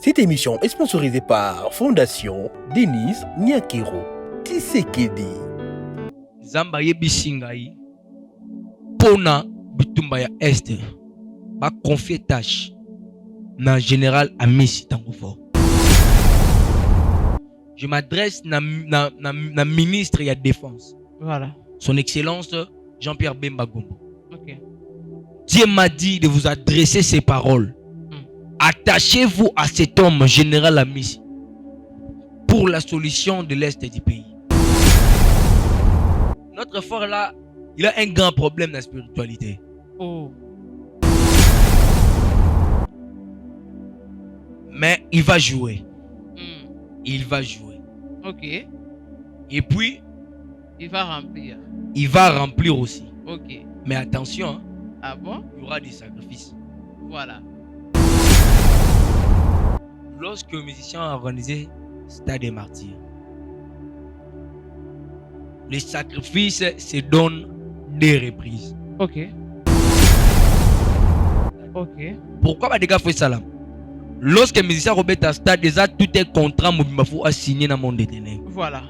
Cette émission est sponsorisée par Fondation Denise Nyakero Tshisekedi. Zamba yebisingai pona bitumba ya Est ba confier tâche na général Amisi Tangofo. Je m'adresse na ministre de la Défense. Voilà. Son Excellence Jean-Pierre Bemba Gombo. Ok. Dieu m'a dit de vous adresser ces paroles. Attachez-vous à cet homme, général Amisi, pour la solution de l'Est du pays. Notre frère là, il a un grand problème dans la spiritualité. Oh. Mais il va jouer. Il va jouer. Ok. Et puis, il va remplir. Il va remplir aussi. Ok. Mais attention, hein, ah bon? Il y aura des sacrifices. Voilà. Lorsque le musicien a organisé Stade des Martyrs, les sacrifices se donnent des reprises. Ok. Ok. Pourquoi les gars font ça là? Lorsque le musicien Robert à Stade, déjà tout est contrat, Mobimafou a signé dans le monde des ténèbres. Voilà.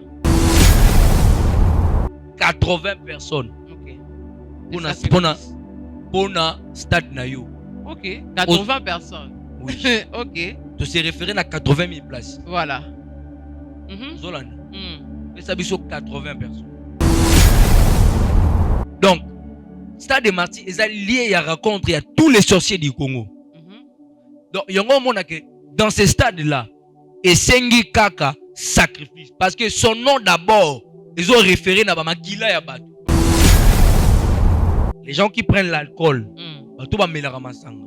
80 personnes. Ok. Pour na Stade Nayo. Ok. 80 personnes. Oui. Ok. Tu se référer à 80 000 places. Voilà. Zolan. Mais ça veut dire 80 personnes. Donc, Stade des Martyrs est lié à rencontre à tous les sorciers du Congo. Donc, il y a un moment que dans ce stade-là, et Sengi Kaka sacrifice. Parce que son nom d'abord, ils ont référé à Makila Yabatou. Les gens qui prennent l'alcool, tout va mêler à Masanga.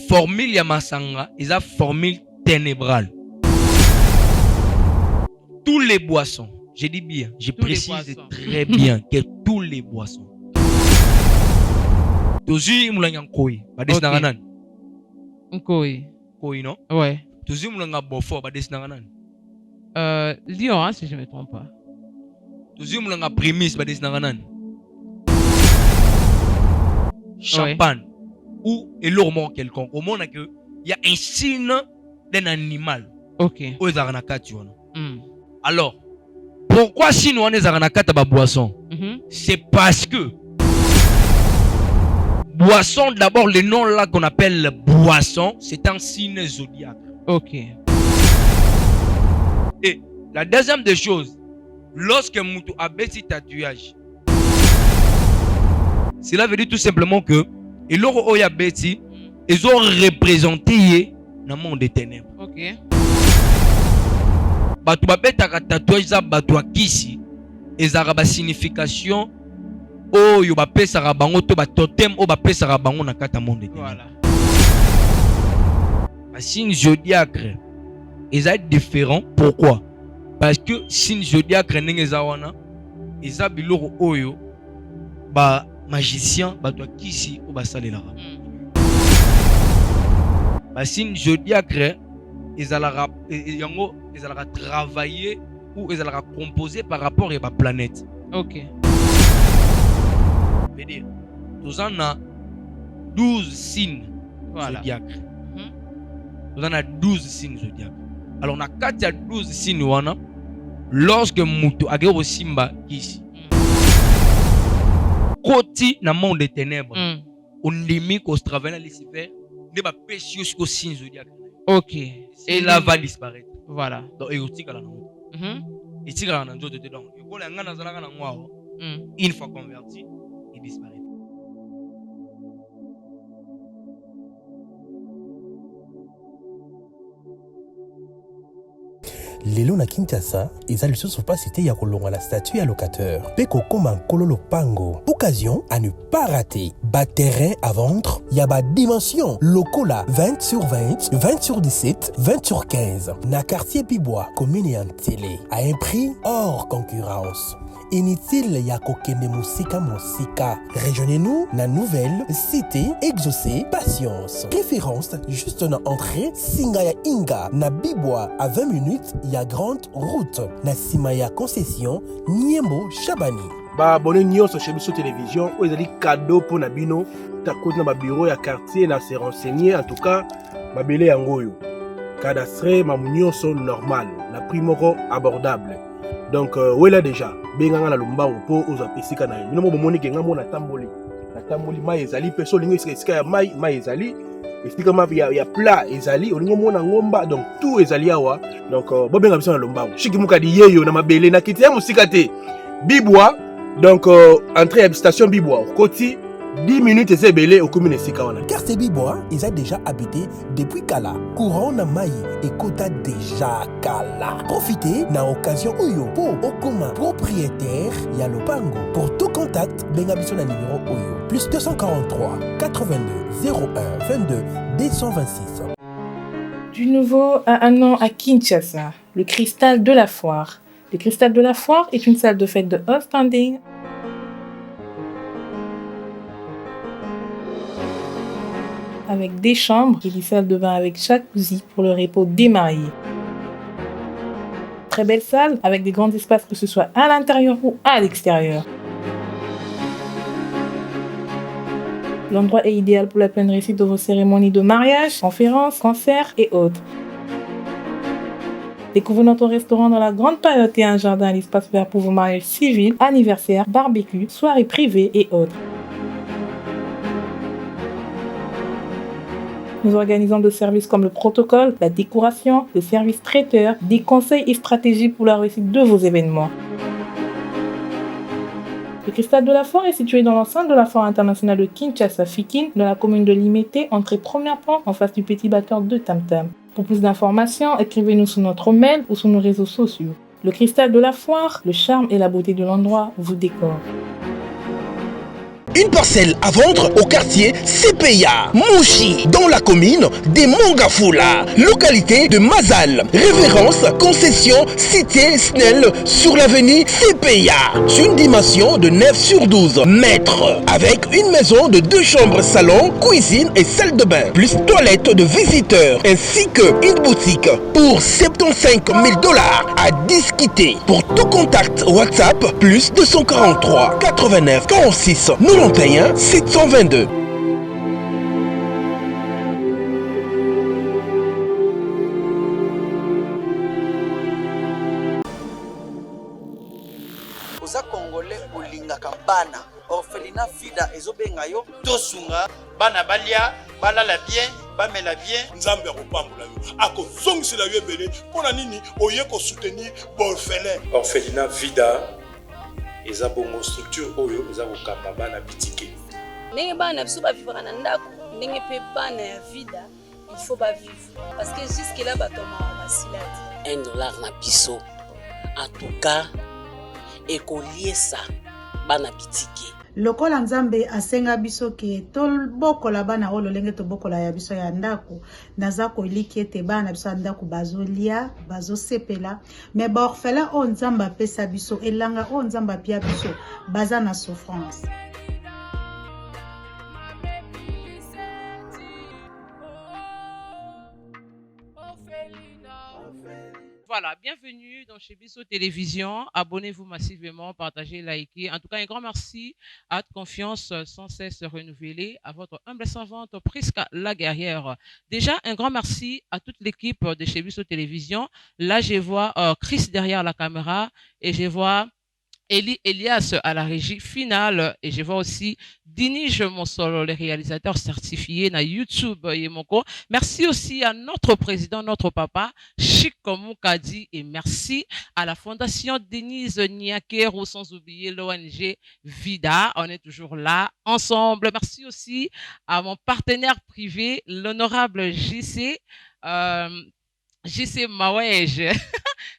Formule Yamasanga, ils ont formule ténébrale. Tous les boissons, je dis bien, je précise très bien que tous les boissons. Tozi Moulanga Koi, Badis Naranan. Koi. Koi, non? Ouais. Tozi Moulanga Bofo, Badis Naranan. Lyon, hein, si je ne me trompe pas. Tozi Moulanga Prémisse, Badis Naranan. Champagne. Ouais. Ou l'ormont quelconque. Au monde, il y a un signe d'un animal. Ok. Alors, pourquoi si nous on est à boisson? C'est parce que boisson, d'abord, le nom là qu'on appelle boisson, c'est un signe zodiaque. Ok. Et la deuxième des choses, lorsque Moutou a baissé tatouage, cela veut dire tout simplement que et l'or oya beti, ils ont représenté dans le monde des ténèbres. Ok. Batu babeta ka tatouage za batu akisi, ezara ba signification o yo ba pesa ka bango to ba totem o ba pesa ka bango na kata monde des ténèbres. Voilà. Ba signe zodiaque est différent. Pourquoi? Parce que signe zodiaque ndenge za wana eza biloko oyo ba magicien bato kisi ou basalela. Ba signe zodiaque ezalaka travailler ou ezalaka composer par rapport à la planète. OK. Veut dire nous en a 12 signes zodiaques. Nous en a 12 signes zodiaques. Alors na kati ya 12 signes wana lorsque mutu agero simba kisi Koti na monde des ténèbres. On limite au travail Lucifer ne va pas jusqu'au signe zodiaque. Ok. Et là va disparaître. Voilà. Donc érotique à la non. Et tigre à l'anjo de dedans. Et quand les gens n'azala na moi, une fois converti, il disparaît. Lelo na Kinshasa, eza lisusu place te ya kolonga la statue ya locateur. Pe kokoma nkolo lopango. Occasion à ne pas rater. Bas terrain à vendre, ya ba dimension. Lokola 20 sur 20, 20 sur 17, 20 sur 15. Na quartier Pibois, commune et télé. À un prix hors concurrence. Inutile ya kokende musika. Rejoignez-nous na nouvelle cité exaucée patience. Référence juste na entrée Singaya Inga na Bibwa à 20 minutes ya grande route na Simaya concession Niembo Chabani. Ba abonné nyonso chez Biso Télévision ou ezali cadeau pour na bino ta côté na ba bureau ya quartier na se renseigner en tout cas ba belé yango yo. cadastre mamunyo sont normal na prix moko abordable donc wela déjà benganga na lombango po oza pesika na yo bino bomoni ke ngamo na tamboli mai ezali pe so lingo esika ya mai ezali esika ma ya plat ezali olingo mona ngomba donc tout ezali awa donc bobenga biso na lombango shiki mukadi yeyo na mabele na kiti ya musika te bibwa donc entrée à station bibwa koti 10 minutes et c'est belé au commune Sikawana. Quartier Bibois, ils ont déjà habité depuis Kala. Courant na Maï et Kota déjà Kala. Profitez na occasion Oyo pour Okoma propriétaire Yalopango. Pour tout contact, bengabiso na numéro Oyo. Plus 243 82 01 22 226. Du nouveau à un an à Kinshasa, le Cristal de la Foire. Le Cristal de la Foire est une salle de fête de haut standing avec des chambres et des salles de bain avec jacuzzi pour le repos des mariés. Très belle salle avec des grands espaces que ce soit à l'intérieur ou à l'extérieur. L'endroit est idéal pour la pleine réussite de vos cérémonies de mariage, conférences, concerts et autres. Découvrez notre restaurant dans la grande période et un jardin à l'espace vert pour vos mariages civils, anniversaires, barbecues, soirées privées et autres. Nous organisons des services comme le protocole, la décoration, le service traiteur, des conseils et stratégies pour la réussite de vos événements. Le Cristal de la Foire est situé dans l'enceinte de la Foire internationale de Kinshasa-Fikin, dans la commune de Limete, entrée première porte en face du petit batteur de Tam Tam. Pour plus d'informations, écrivez-nous sur notre mail ou sur nos réseaux sociaux. Le Cristal de la Foire, le charme et la beauté de l'endroit vous décorent. Une parcelle à vendre au quartier CPA, Mouchi, dans la commune des Mongafula, localité de Mazal. Référence, concession, cité Snell sur l'avenue CPA. Une dimension de 9 sur 12 mètres. Avec une maison de 2 chambres, salon, cuisine et salle de bain. Plus toilette de visiteurs. Ainsi qu'une boutique pour 75 000 $ à discuter. Pour tout contact WhatsApp, plus 243 89 46 91 722. Oza Congolais olingaka bana orphelinat vida ezobenga yo tosunga bana balia balala bien bamela bien nzambe akopambola yo akozongisela yo ebele mpona nini oye kosoutenir baorphelin. Orphelinat vida eza bongo structure oyo eza kokamba bana bitike ndenge bana biso bavivaka na ndako ndenge mpe bana ya vida il faut bavivre parce que jusque là batomaka basila te $1 na biso en tout cas ekoliesa bana bitike lokola nzambe asenga biso ke tobokola bana oyo lolenge tobokola ya biso ya ndako naza koliki ete bana biso ya ndako bazolia bazosepela me baorphelin oyo nzambe apesa biso elanga oyo nzambe apia biso baza na souffrance. Voilà, bienvenue dans chez Bisso Télévision. Abonnez-vous massivement, partagez, likez. En tout cas, un grand merci à votre confiance sans cesse renouvelée, à votre humble servante Prisca la guerrière. Déjà, un grand merci à toute l'équipe de chez Bisso Télévision. Là, je vois Chris derrière la caméra et je vois Elias à la régie finale et je vois aussi Dinige Monsolo, le réalisateur certifié na YouTube Yemoko. Merci aussi à notre président, notre papa, Chiko Moukadi, et merci à la fondation Denise Niakero, sans oublier l'ONG Vida. On est toujours là ensemble. Merci aussi à mon partenaire privé, l'honorable JC Mawej.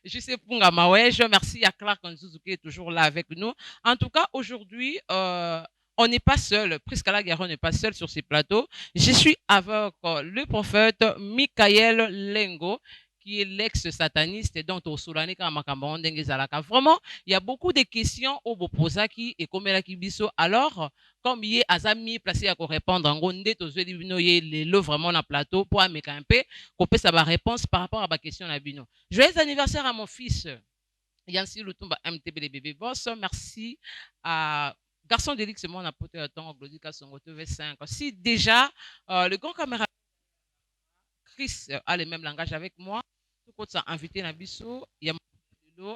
Je sais Punga Mawej. Merci à Clark Nzuzu qui est toujours là avec nous. En tout cas, aujourd'hui, on n'est pas seul. Prisca la guerrière n'est pas seul sur ces plateaux. Je suis avec le prophète Michael Lengo, qui est l'ex-sataniste, donc au Soulani vraiment, il y a beaucoup de questions au Boposaki et comme la Kibiso. Alors, comme il est Azami placé à répondre, en gros, le vraiment dans plateau pour un peu, qu'on peut savoir réponse par rapport à ma question à Bino. Joyeux anniversaire à mon fils, Yancy Lutumba MTB bébé boss. Merci à Garçon d'Élix, c'est mon apôtre à temps, Glodica Songo TV5. Si déjà, le grand caméra Chris a le même langage avec moi. Tout le monde s'est invité à Bisso. Il y a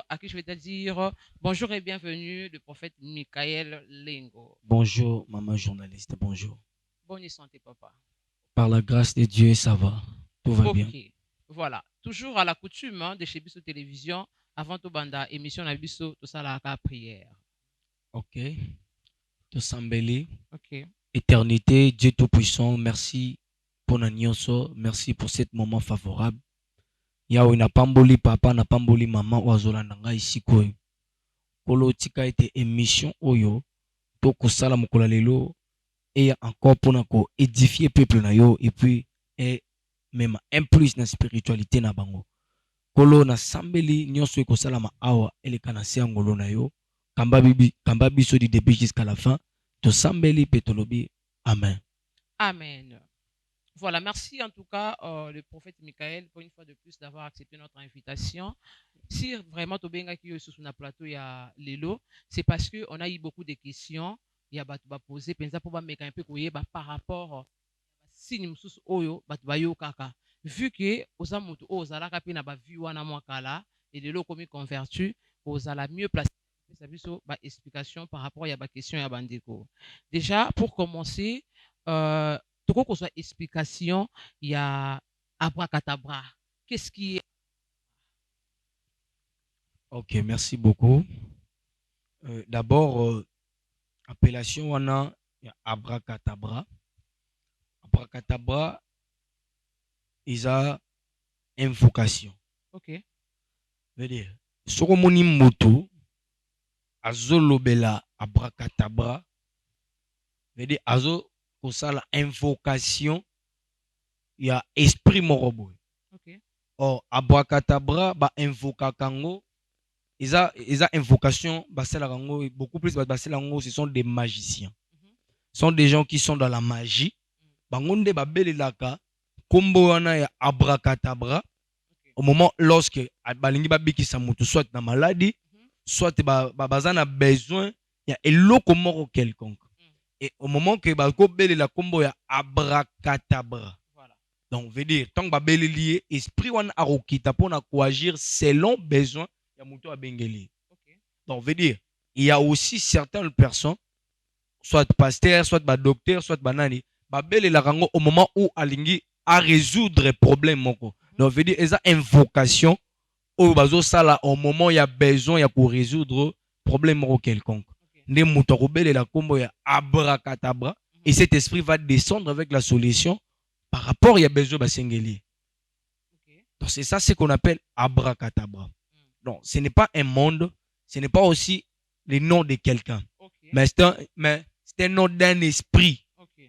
à qui je vais te dire bonjour et bienvenue, le prophète Michael Lengo. Bonjour, maman journaliste, bonjour. Bonne santé, papa. Par la grâce de Dieu, ça va. Tout va bien. Voilà. Toujours à la coutume de chez Bisso Télévision, avant tout banda émission na Bisso, tout ça la prière. Ok. Tout s'embellit. Ok. Éternité, Dieu Tout-Puissant, merci pour Nanyonso, merci pour ce moment favorable. Yawe na pamboli papa na pamboli maman oazola nanga ici koy. Kolo tika ete émission oyo to kosala mokolo lelo et encore pour nako édifier peuple na yo et puis et même un plus na spiritualité na bango. Kolo na sambeli nyonso ekosala ma awa eleka na se ngolo na yo. Kamba biso du début jusqu'à la fin. To sambeli petolobi. Amen. Amen. Voilà, merci en tout cas le prophète Michael pour une fois de plus d'avoir accepté notre invitation. Si vraiment Tobenga qui est sur le plateau il y a Lelo, c'est parce que on a eu beaucoup de questions. Il y a batuba posé, pensa pour mettre un peu par rapport si nous sommes oyo batuba yo kaka. Vu que aux amout aux ala kapina ba vu wana mwakala et Lelo comme converti aux ala mieux placé ba explication par rapport à la question ya bandeko. Déjà pour commencer tout qu'on soit explication, il y a abracadabra. Qu'est-ce qui est? Ok, merci beaucoup. D'abord, appellation on a abracadabra. Abracadabra, ils ont invocation. Ok. Veut dire, Soromoni moto, azolobela abracadabra, veut dire azo pour ça la invocation il y a esprit morobo. Okay. Or abracadabra ba invoca kango ils a invocation ba kango beaucoup plus ba ce sont des magiciens. Ce sont des gens qui sont dans la magie. Bangonde ba belelaka kombo wana ya abracadabra au moment lorsque balingi ba bikisa mutu soit na maladie soit bazana besoin il y a eloko moko quelconque. Et au moment que Balko Bele la combo ya abracadabra. Voilà. Donc, veut dire, tant que Bele lié, esprit wan arokita pour agir selon besoin, ya muto a bengeli. Okay. Donc, veut dire, il y a aussi certaines personnes, soit pasteur, soit docteur, soit banani, Bele la rango au moment où alingi a résoudre problème moko. Donc, veut dire, ils ont invocation au bazo sala au moment où il y a besoin, il y a pour résoudre problème moko quelconque. La combo ya abracadabra et cet esprit va descendre avec la solution par rapport à besoin basengeli. Donc c'est ça ce qu'on appelle abracadabra. Donc ce n'est pas un monde, ce n'est pas aussi le nom de quelqu'un, mais c'est un nom d'un esprit.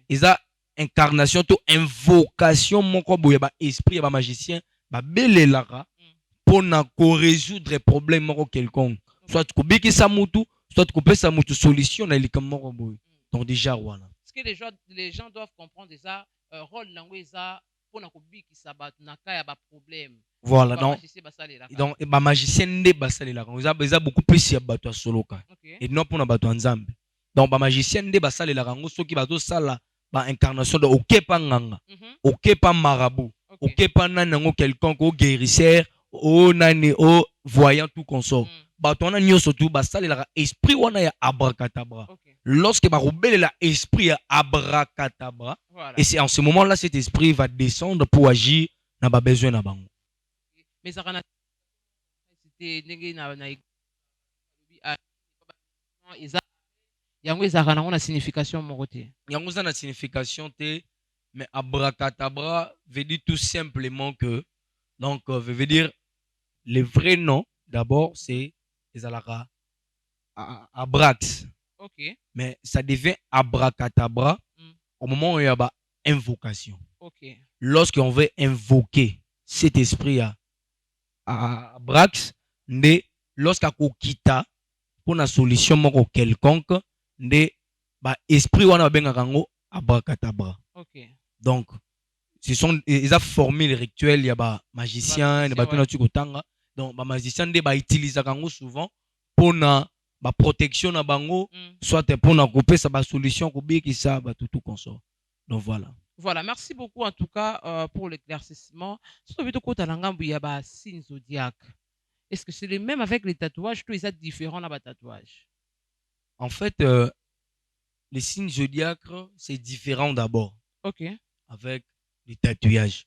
Et ça incarnation to invocation mon kobo ya ba esprit ya ba magicien ba belelara pour na ko résoudre problème moko quelconque. Soit kubiki samutu soit couper sa solution dans les camons. Donc déjà voilà. Est-ce que les gens doivent comprendre déjà rôle langue ça pour na kobi qui sabat na kaya ba problème. Voilà donc ba magicien ne basalela quand ils a beaucoup plus ya bato soloka et non pour na bato nzambe. Donc ba magicien ne basalela rango soki bato sala ba incarnation de okepa nganga okepa marabout okepa nanango quelconque au guérisseur au nani au voyant tout consort. Batona nyoso tu basale la esprit wana ya abracadabra. Lorsque ba roubele la esprit ya abracadabra, voilà. Et c'est en ce moment là cet esprit va descendre pour agir na ba besoin na bango. Mais ça kana c'était ndenge na yango ezaka na signification moko te. Yango za na signification te, mais abracadabra veut dire tout simplement que donc veut dire le vrai nom d'abord c'est Ezalara abrax. Ok. Mais ça devient abracadabra au moment où il y a une invocation. Ok. Lorsqu'on veut invoquer cet esprit à abrax, lorsqu'on quitte pour une solution quelconque, esprit wana benga kango abracadabra. Ok. Donc ce sont les formules rituelles, il y a ba magicien, il y a ba tanga. Donc ba magicien de ba utiliser kango souvent pour na ba protection na bango soit pour na couper sa ba solution ko bi ki sa ba tout consort. Donc voilà. Voilà, merci beaucoup en tout cas pour l'éclaircissement. Surtout avec le côté il y a un signe zodiaque. Est-ce que c'est le même avec les tatouages ou est-ce différent là, tatouage? En fait, les signes zodiaques, c'est différent d'abord. Ok. Avec les tatouages.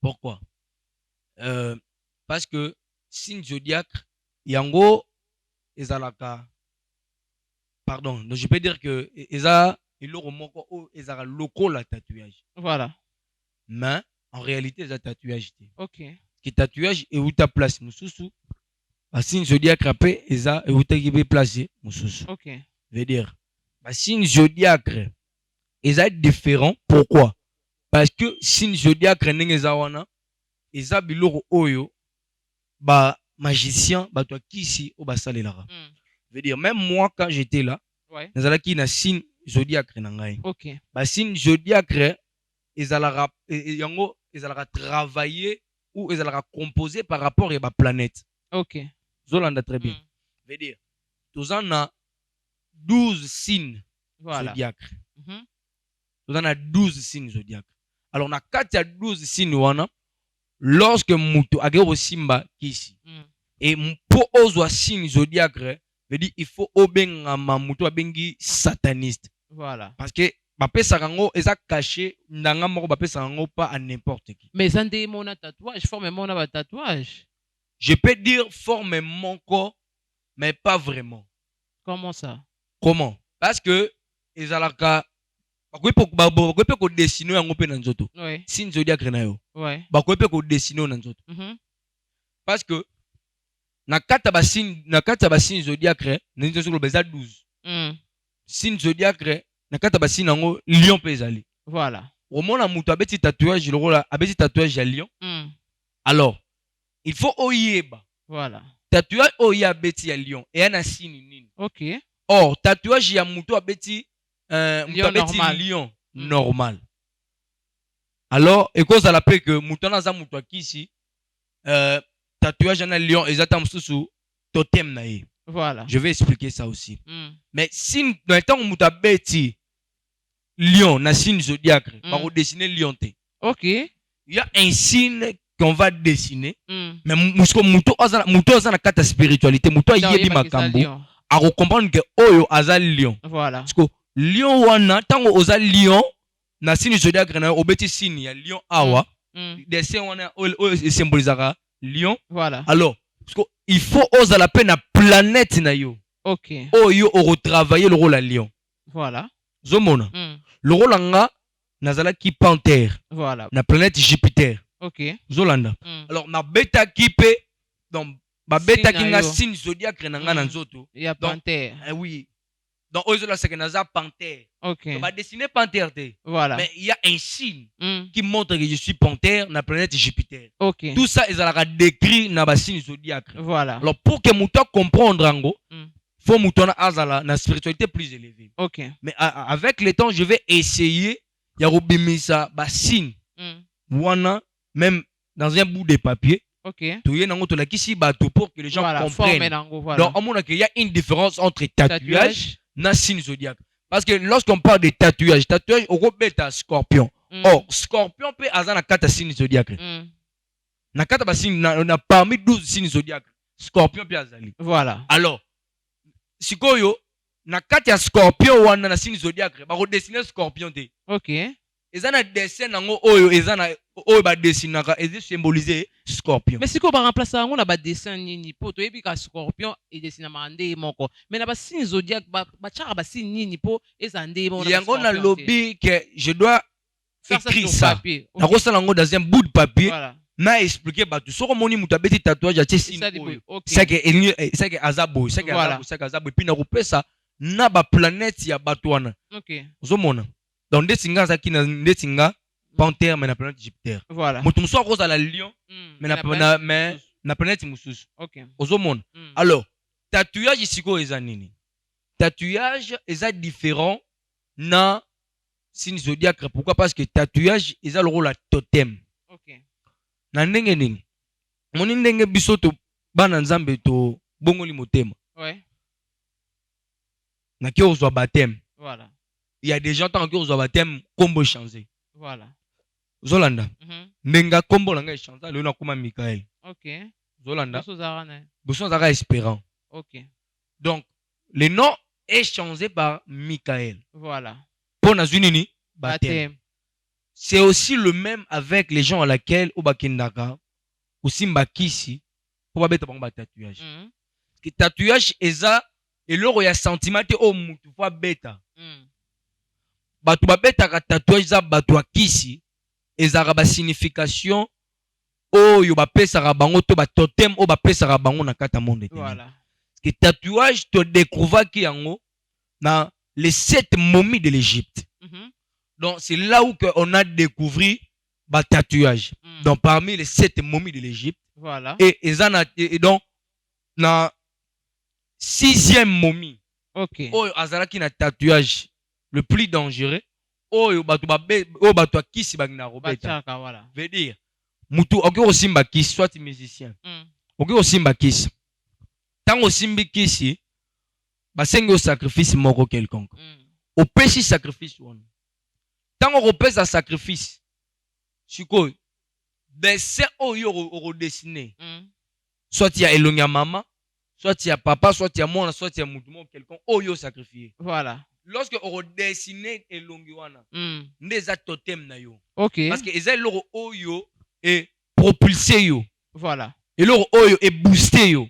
Pourquoi? Parce que signe zodiaque, yango, ezalaka. Pardon, donc je peux dire que eza iloko moko o ezala loko la tatouage. Voilà. Mais en réalité, eza tatouage. Ok. Qui tatouage et où ta place mususu. Ba signe zodiaque rapé eza et où ta qui placé mususu. Ok. Veut dire, ba signe zodiaque eza différent. Pourquoi? Parce que signe zodiaque ndenge eza wana eza biloko oyo ba magicien ba toi kisi o ba salelaka. Veut dire même moi quand j'étais là, ouais. nazalaki na signe zodiaque na ngai. Ok. Ba signe zodiaque ezalaka yango ezalaka travailler ou ezalaka composé par rapport à ba planète. Ok. Zolanda très bien. Veut dire tozana 12 signes zodiaques. Tozana 12 signes zodiaques. Alors na kati ya 12 signes wana lorsque mutu agero simba kisi et pour ozwa signe zodiaque veut dire il faut obengama mutu abengi sataniste. Voilà. Parce que bapesaka ngo eza caché ndanga moko bapesaka ngo pas à n'importe qui. Mais ça ndé mon tatouage, formellement na tatouage. Je peux dire formellement corps mais pas vraiment. Comment ça? Comment? Parce que ezalaka bakoki pe kodesine yango mpe na nzoto. Ouais. Signe zodiaque na yo. Ouais. Bakoki pe kodesine na nzoto. Parce que na kati ya basigne zodiaque na nzoto sokolo beza 12. Signe zodiaque na kati ya basigne yango lion mpe ezali. Voilà. Omona mutu abeti tatouage lokola abeti tatouage ya lion. Alors, il faut oyeba. Voilà. Tatouage oyo abeti ya lion eya na signe nini. Ok. Or, tatouage ya mutu abeti lion normal. Alors, ekozala pe que mutu wana aza mutu akisi tatouage na lion ezata mususu totem na ye. Voilà. Je vais expliquer ça aussi. Mais si dans le temps où mutu abeti lion na signe zodiaque, on va dessiner lion te. Ok. Il y a un signe qu'on va dessiner. Mais mutu aza na kata spiritualité, mutu ayebi makambo. A comprendre que oyo aza lion. Voilà. Parce que lion wana tango oza lion na signe zodiaque na obeti signe ya lion awa dessin wana oyo symbolisera lion. Voilà. Alors parce que il faut oser la peine na planète na yo. Ok. Oyo o retravailler le rôle à lion. Voilà. Zomona. Le rôle nga nazala ki panthère. Voilà. Na planète Jupiter. Ok. Zolanda. Alors na beta ki pe donc ba beta ki nga signe zodiaque na nga na nzoto. Ya panthère. Oui. Donc ozola c'est que naza panthère. Ok. On va dessiner panthère te. Voilà. Mais il y a un signe qui montre que je suis panthère na planète Jupiter. Ok. Tout ça ils allera décrit na ba signe zodiaque. Voilà. Alors pour que muto comprendre ango, faut muto na azala na spiritualité plus élevée. Ok. Mais avec le temps je vais essayer ya robimisa ba signe. Wana même dans un bout de papier. Ok. Tu y nango to la kisi bato pour que les gens comprennent. Voilà. Donc on il y a une différence entre tatouage na signe zodiaque. Parce que lorsqu'on parle de tatouage, on rebête scorpion. Or, scorpion peut avoir un signe zodiaque. Na kata ba signe na parmi 12 signes zodiaques, scorpion peut azali. Voilà. Alors, sikoyo na kata ya scorpion wana na signe zodiaque, ba redessiner scorpion te. Ok. Ezana dessin nango oyo ezana oyo ba dessinaka et symboliser scorpion. Mais si ko ba remplacer ngo na ba dessin nini po to yebi ka scorpion et dessiner mande moko. Mais na ba signe zodiaque ba chara ba signe nini po ezande mo na. Yango na lobby que je dois faire écrire ça. Na ko sala ngo dans un bout de papier. Voilà. Na expliquer ba tout soko moni muta beti tatouage ya signe oyo. C'est que azabo, c'est que azabo, c'est que azabo puis na ko pesa na ba planète ya batwana. OK. Ozomona. Donc ndetinga zaki na ndetinga panthère mais na planète Jupiter. Voilà. Mutu muso akoza la lion mais na planète mususu. OK. Ozomona. Alors, tatouage siko eza nini? Tatouage eza différent na signe zodiaque. Pourquoi? Parce que tatouage eza le rôle à totem. OK. Na ndenge nini? Moni ndenge biso to bana nzambe to bongoli motema. Ouais. Na ki ozwa baptême. Voilà. Il y a des gens tant que ozwa baptême combo changer. Voilà. Zolanda. Nenga kombo langa Chantal le nakuma Michael. OK. Zolanda. Bosso Zara Espérant. OK. Donc le nom est changé par Michael. Voilà. Pour Nazunini baptême. C'est aussi le même avec les gens à laquelle au bakindaka aussi mbakisi pour beta ba tatouage. Que tatouage eza eloko ya sentiment te o mutu fa beta. Batu ba beta ka tatouage za batu akisi ezaka ba signification oyo ba pesa bango to ba totem o ba pesa bango na kata monde. Voilà. Que tatouage te découvre ki yango na les 7 momies de l'Égypte. Donc c'est là où on a découvert le tatouage. Donc parmi les 7 momies de l'Égypte. Voilà. Et donc la 6e momie. OK. Oh azalaki na tatouage le plus dangereux. Oh batu akisi bagina robeta. Voilà. Veut dire mutu oki osimba kisi soit musicien. Oki osimba kisi. Tango simbi kisi basengi au sacrifice moko quelconque. Au péché sacrifice one. Tant on repèse un sacrifice, sikoy, dessin oyo redessiné. Soit il y a Elonia maman, soit il y a papa, soit il y a moi, soit il y a moutoumon, quelqu'un oyo sacrifié. Voilà. Lorsque on redessiné Elongiwana, ndeza totem na yo. OK. Parce que eza loro oyo est propulsé yo. Voilà. Et loro oyo est boosté yo.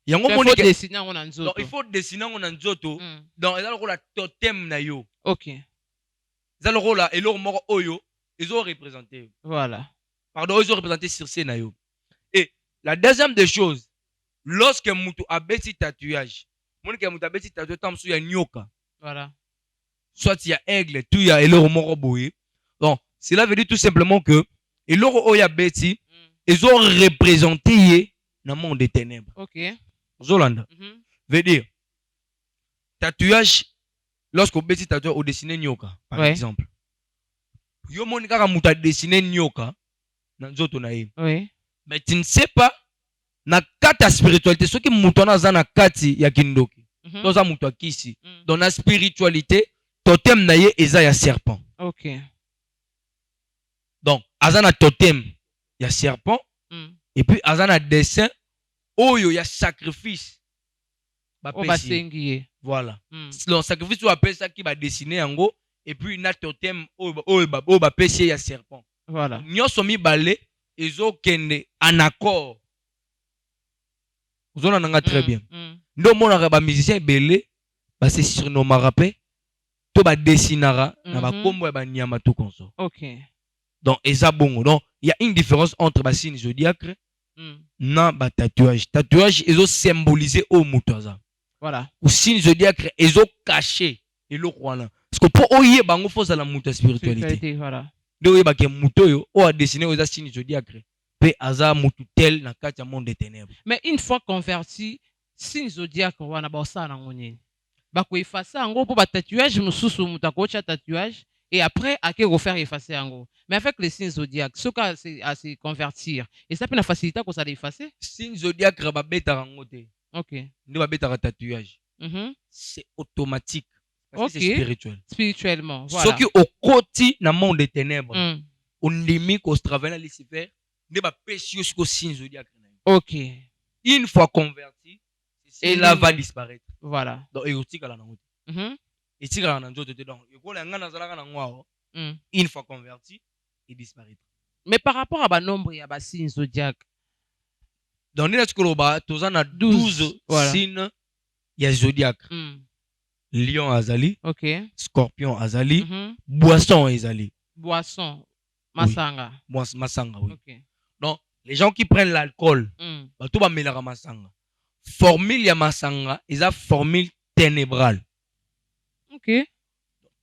Il faut dessiner on a nzoto. Il faut dessiner on a nzoto. Donc eza loro la totem na yo. OK. Ça le rôle là et leur mort oyo ils ont représenté. Voilà. Pardon, ils ont représenté sur scène na yo. Et la deuxième des choses, lorsque mutu abeti tatouage, mon que mutu abeti tatouage tam sou ya nyoka. Voilà. Soit il y a aigle, tout il y a et leur mort boye. Donc, cela veut dire tout simplement que et leur oya beti ils ont représenté dans le monde des ténèbres. OK. Zolanda. Veut dire tatouage. Lorsqu'on bêtit tatouage au dessiné nyoka, par exemple. Yo moni kaka muta dessiné nyoka na nzoto na ye. Oui. Mais tu ne sais pas na kata spiritualité ce qui mutona za na kati ya kindoki. Toza mutu akisi. Dans la spiritualité, totem na ye eza ya serpent. OK. Donc azana totem ya serpent et puis azana dessin oyo ya sacrifice. Voilà. Le sacrifice ou appelle ça qui va dessiner en gros et puis na totem o ba pêcher ya serpent. Voilà. Nyo somi balé ezo kende en accord. Vous en avez très bien. Ndo mona ba musicien belé ba se surnommer rapé to ba dessinara na ba kombo ba nyama tout konso. OK. Donc eza bongo. Donc il y a une différence entre ba signe zodiaque na ba tatouage. Tatouage ezo symboliser au mutoza. Voilà. Ou signe zodiaque ezo caché et le roi là. Parce que pour oyer bango faut ça la muta spiritualité. Voilà. De ba ke muto yo o a dessiné aux signe zodiaque. Pe aza mutu tel na kati ya monde des ténèbres. Mais une fois converti, signe zodiaque wana ba ça na ngoni. Ba ko effacer ngo pour ba tatouage mususu mutakocha tatouage et après à que refaire effacer ngo. Mais avec les signes zodiaques, ce cas c'est à se convertir et ça peut na faciliter ko ça effacer. Signe zodiaque ba beta ngote. OK. Ne ba beta tatouage. C'est automatique. Parce que c'est spirituel. Spirituellement, voilà. Ce qui au côté dans le monde des ténèbres, on limite au travail à Lucifer, ne va pécher jusqu'au signe zodiaque. OK. Une fois converti, et là va disparaître. Voilà. Donc érotique à la nangote. Et si la nangote te donc, une fois converti, il disparaît. Mais par rapport à ba nombre et à ba signe zodiaque, donc nous avons 12 signes il y a zodiaque. Lion azali, scorpion azali, boisson azali. Boisson, masanga. Oui. Masanga, oui. Donc, les gens qui prennent l'alcool, tout va mêler à masanga. Formule ya masanga, ils ont formule ténébrale. OK.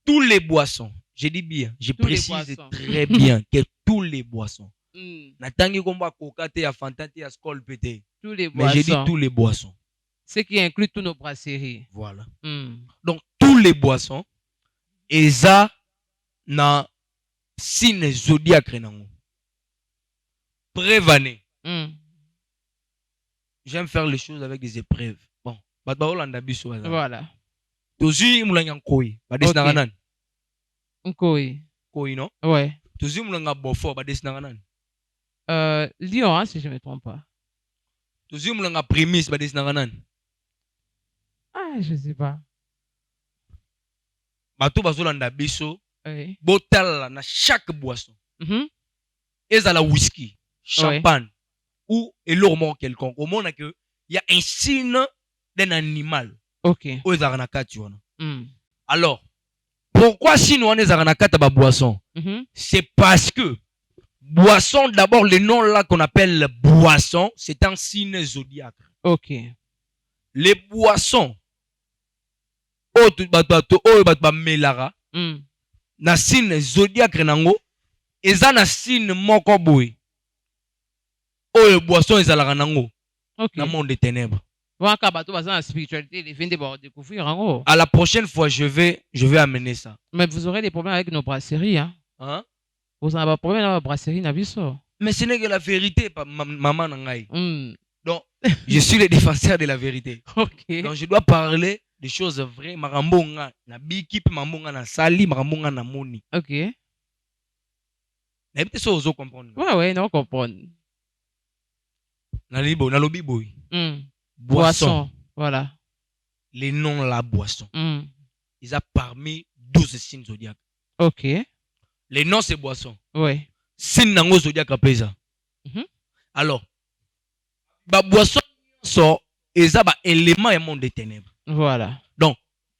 Tous les boissons, je dis bien, je précise très bien que tous les boissons. Natangi komba kokate ya fantate ya skol pété. Tous les boissons. Mais j'ai dit tous les boissons. Ce qui inclut tous nos brasseries. Voilà. Donc, tous les boissons, et ça, na signe zodiaque. Prévané. J'aime faire les choses avec des épreuves. Bon, voilà. Tozi moulanyan koi. Badis naranan. Nkoi. koi non? Ouais. Toujours mulanga bofo ba dessinanga nan. Lyon, hein, si je ne me trompe pas. Toujours mulanga prémisse ba dessinanga nan. Ah, je sais pas. Bato bazolanda biso. Oui. Botal na chaque boisson. Ezala whisky, champagne ou elormo quelconque. Au monde que il y a un signe d'un animal. OK. Ou ezala na kati wana. Alors, pourquoi si nous on ezala na kati ba boisson? C'est parce que boisson, d'abord le nom là qu'on appelle boisson, c'est un signe zodiaque. OK. Les boissons oh tout bato oh bat melara. Na signe zodiaque nango eza na signe moko boy. Oh boisson ezala nango. OK. Na monde des ténèbres. Waka bato baza na spiritualité, les vins de découvrir en gros. À la prochaine fois je vais amener ça. Mais vous aurez des problèmes avec nos brasseries hein. Hein? Vous avez des problèmes avec la brasserie na biso. Mais ce n'est que la vérité maman nangai. Donc je suis le défenseur de la vérité. OK. Donc je dois parler des choses vraies, marambonga na biki pe mambonga na sali, marambonga na moni. OK. Na peut-être ozo comprendre. Ouais, non comprendre. Na libo, na lobi boy. Boisson. Voilà. Les noms la boisson. Ils ont parmi 12 signes zodiaques. OK. Les noms c'est boisson. Ouais. Signe nango zodiaque apesa. Alors, ba boisson so eza ba élément du monde des ténèbres. Voilà. Donc,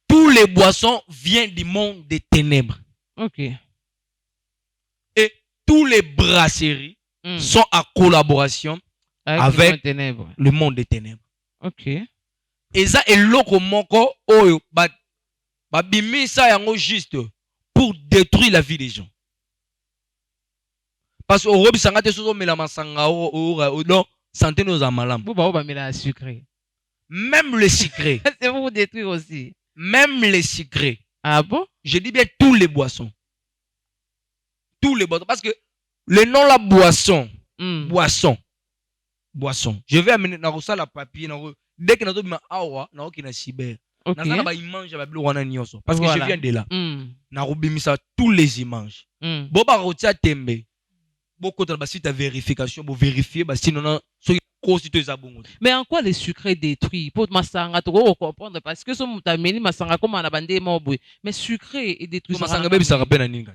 tous les boissons viennent du monde des ténèbres. OK. Et tous les brasseries sont en collaboration avec le monde des ténèbres. OK. Et ça est loko moko oyo ba bimisa yango juste pour détruire la vie des gens. Parce que au robi sangate sozo mela masanga o non santé nos amalam. Boba oba mela sucré. Même les sucrés. C'est pour vous détruire aussi. Même les sucrés. Ah bon? Je dis bien tous les boissons. Tous les boissons. Parce que le nom la boisson. Boisson. Boisson. Je vais amener dans la papier. Dès que nous avons awa, nous avons cyber. Parce que je viens de là. Nous avons tous les images. Boba rotia tembe. Beaucoup de ta vérification pour vérifier. Sinon, mais en quoi les sucrés détruits pour masanga to comprendre parce que so mutameli masanga comme na bande mobwe mais sucré et détruit masanga bébé ça rappelle ninga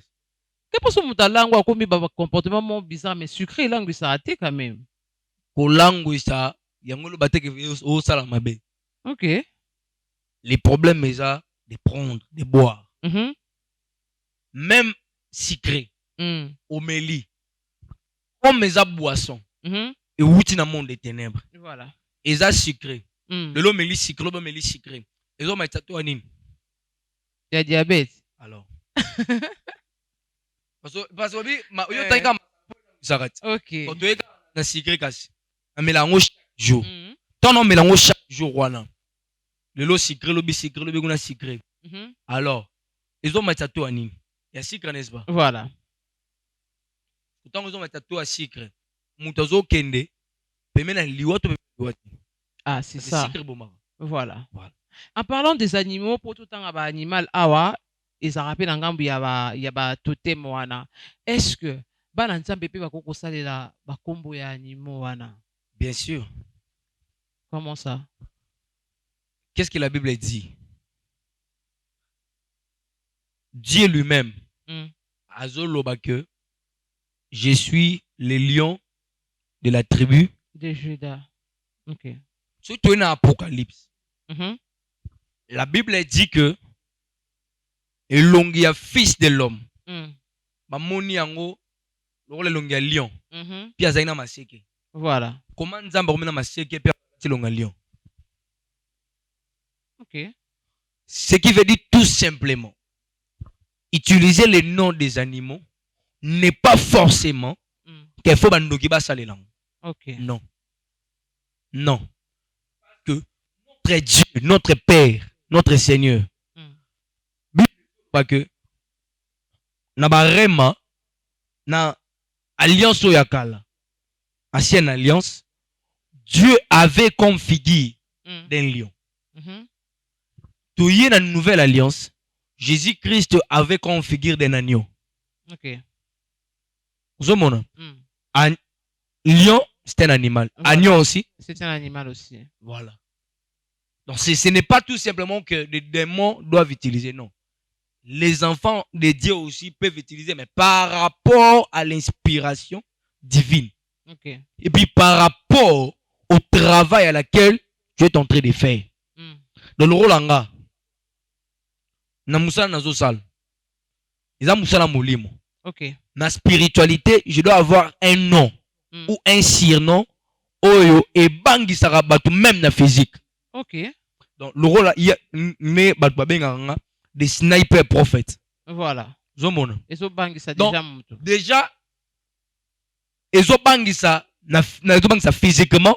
que pour so mutalango comme ba comportement mon bizarre mais sucré langue ça a été quand même ko langue ça yango lo bateke au sala mabe. OK. Les problèmes mais ça de prendre de boire même sucré omélie comme mes boissons et outil dans le monde des ténèbres. Voilà. Et ça sucré. Le l'homme est sucré, l'homme est sucré. Et l'homme est tatoué anime. Il y a diabète. Alors. Parce que OK. Quand tu es dans sucré kasi. Un mélange chaque jour. Ton nom mélange chaque jour voilà. Le lot sucré, le sucré, le béguna sucré. Alors, les hommes est tatoué anime. Il y a sucre n'est-ce pas? Voilà. Pourtant les hommes est tatoué à sucre. Mutazo kende pemena liwato. Ah c'est ça. Voilà. En parlant des animaux pour tout temps aba animal awa ils a rappelé ngambu ya ba totem wana. Est-ce que bana nzambe pe bakoko salela ba kombo ya animaux wana? Bien sûr. Comment ça? Qu'est-ce que la Bible dit? Dieu lui-même azoloba que je suis le lion de la tribu de Juda. OK. Surtout dans l'Apocalypse. La Bible dit que elongia fils de l'homme. Bamoni yango le longia lion. Puis azaina maseke. Voilà. Comment nzamba komena maseke puis longa lion. OK. Ce qui veut dire tout simplement utiliser les noms des animaux n'est pas forcément qu'il faut bandoki ba salelang. OK. Non. Non. Que notre Dieu, notre Père, notre Seigneur. Pas que na barema na alliance oyakala. Ancienne alliance, Dieu avait comme figure d'un lion. Tout y est dans la nouvelle alliance, Jésus-Christ avait comme figure d'un agneau. Ok. Vous avez lion, c'est un animal. Voilà. Agneau aussi. C'est un animal aussi. Voilà. Donc ce n'est pas tout simplement que les démons doivent utiliser, non. Les enfants de Dieu aussi peuvent utiliser, mais par rapport à l'inspiration divine. Ok. Et puis par rapport au travail à laquelle tu es en train de faire. Dans le rôle en na musala nazo sal. Ils ont musala molimo. Ok. Na spiritualité, je dois avoir un nom ou un surnom oyo et bangi sarabatu même na physique. Ok. Donc le rôle il y a mais batu babenga des sniper prophètes. Voilà. Zomona. Ezo bangisa Donc, déjà mutu. déjà ezo bangisa na physiquement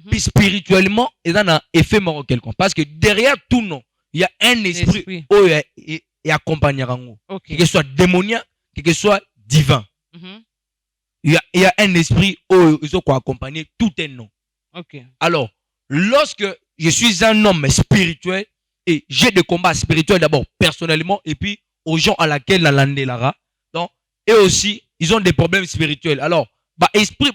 puis spirituellement et dans un effet mort quelconque parce que derrière tout nom il y a un esprit oyo et accompagnera nous. Okay. Que ce soit démoniaque, que ce soit divin. Il y a un esprit oyo ils ont accompagner tout un nom. Ok. Alors, lorsque je suis un homme spirituel et j'ai des combats spirituels d'abord personnellement et puis aux gens à laquelle la landelara. Donc, et aussi, ils ont des problèmes spirituels. Alors, esprit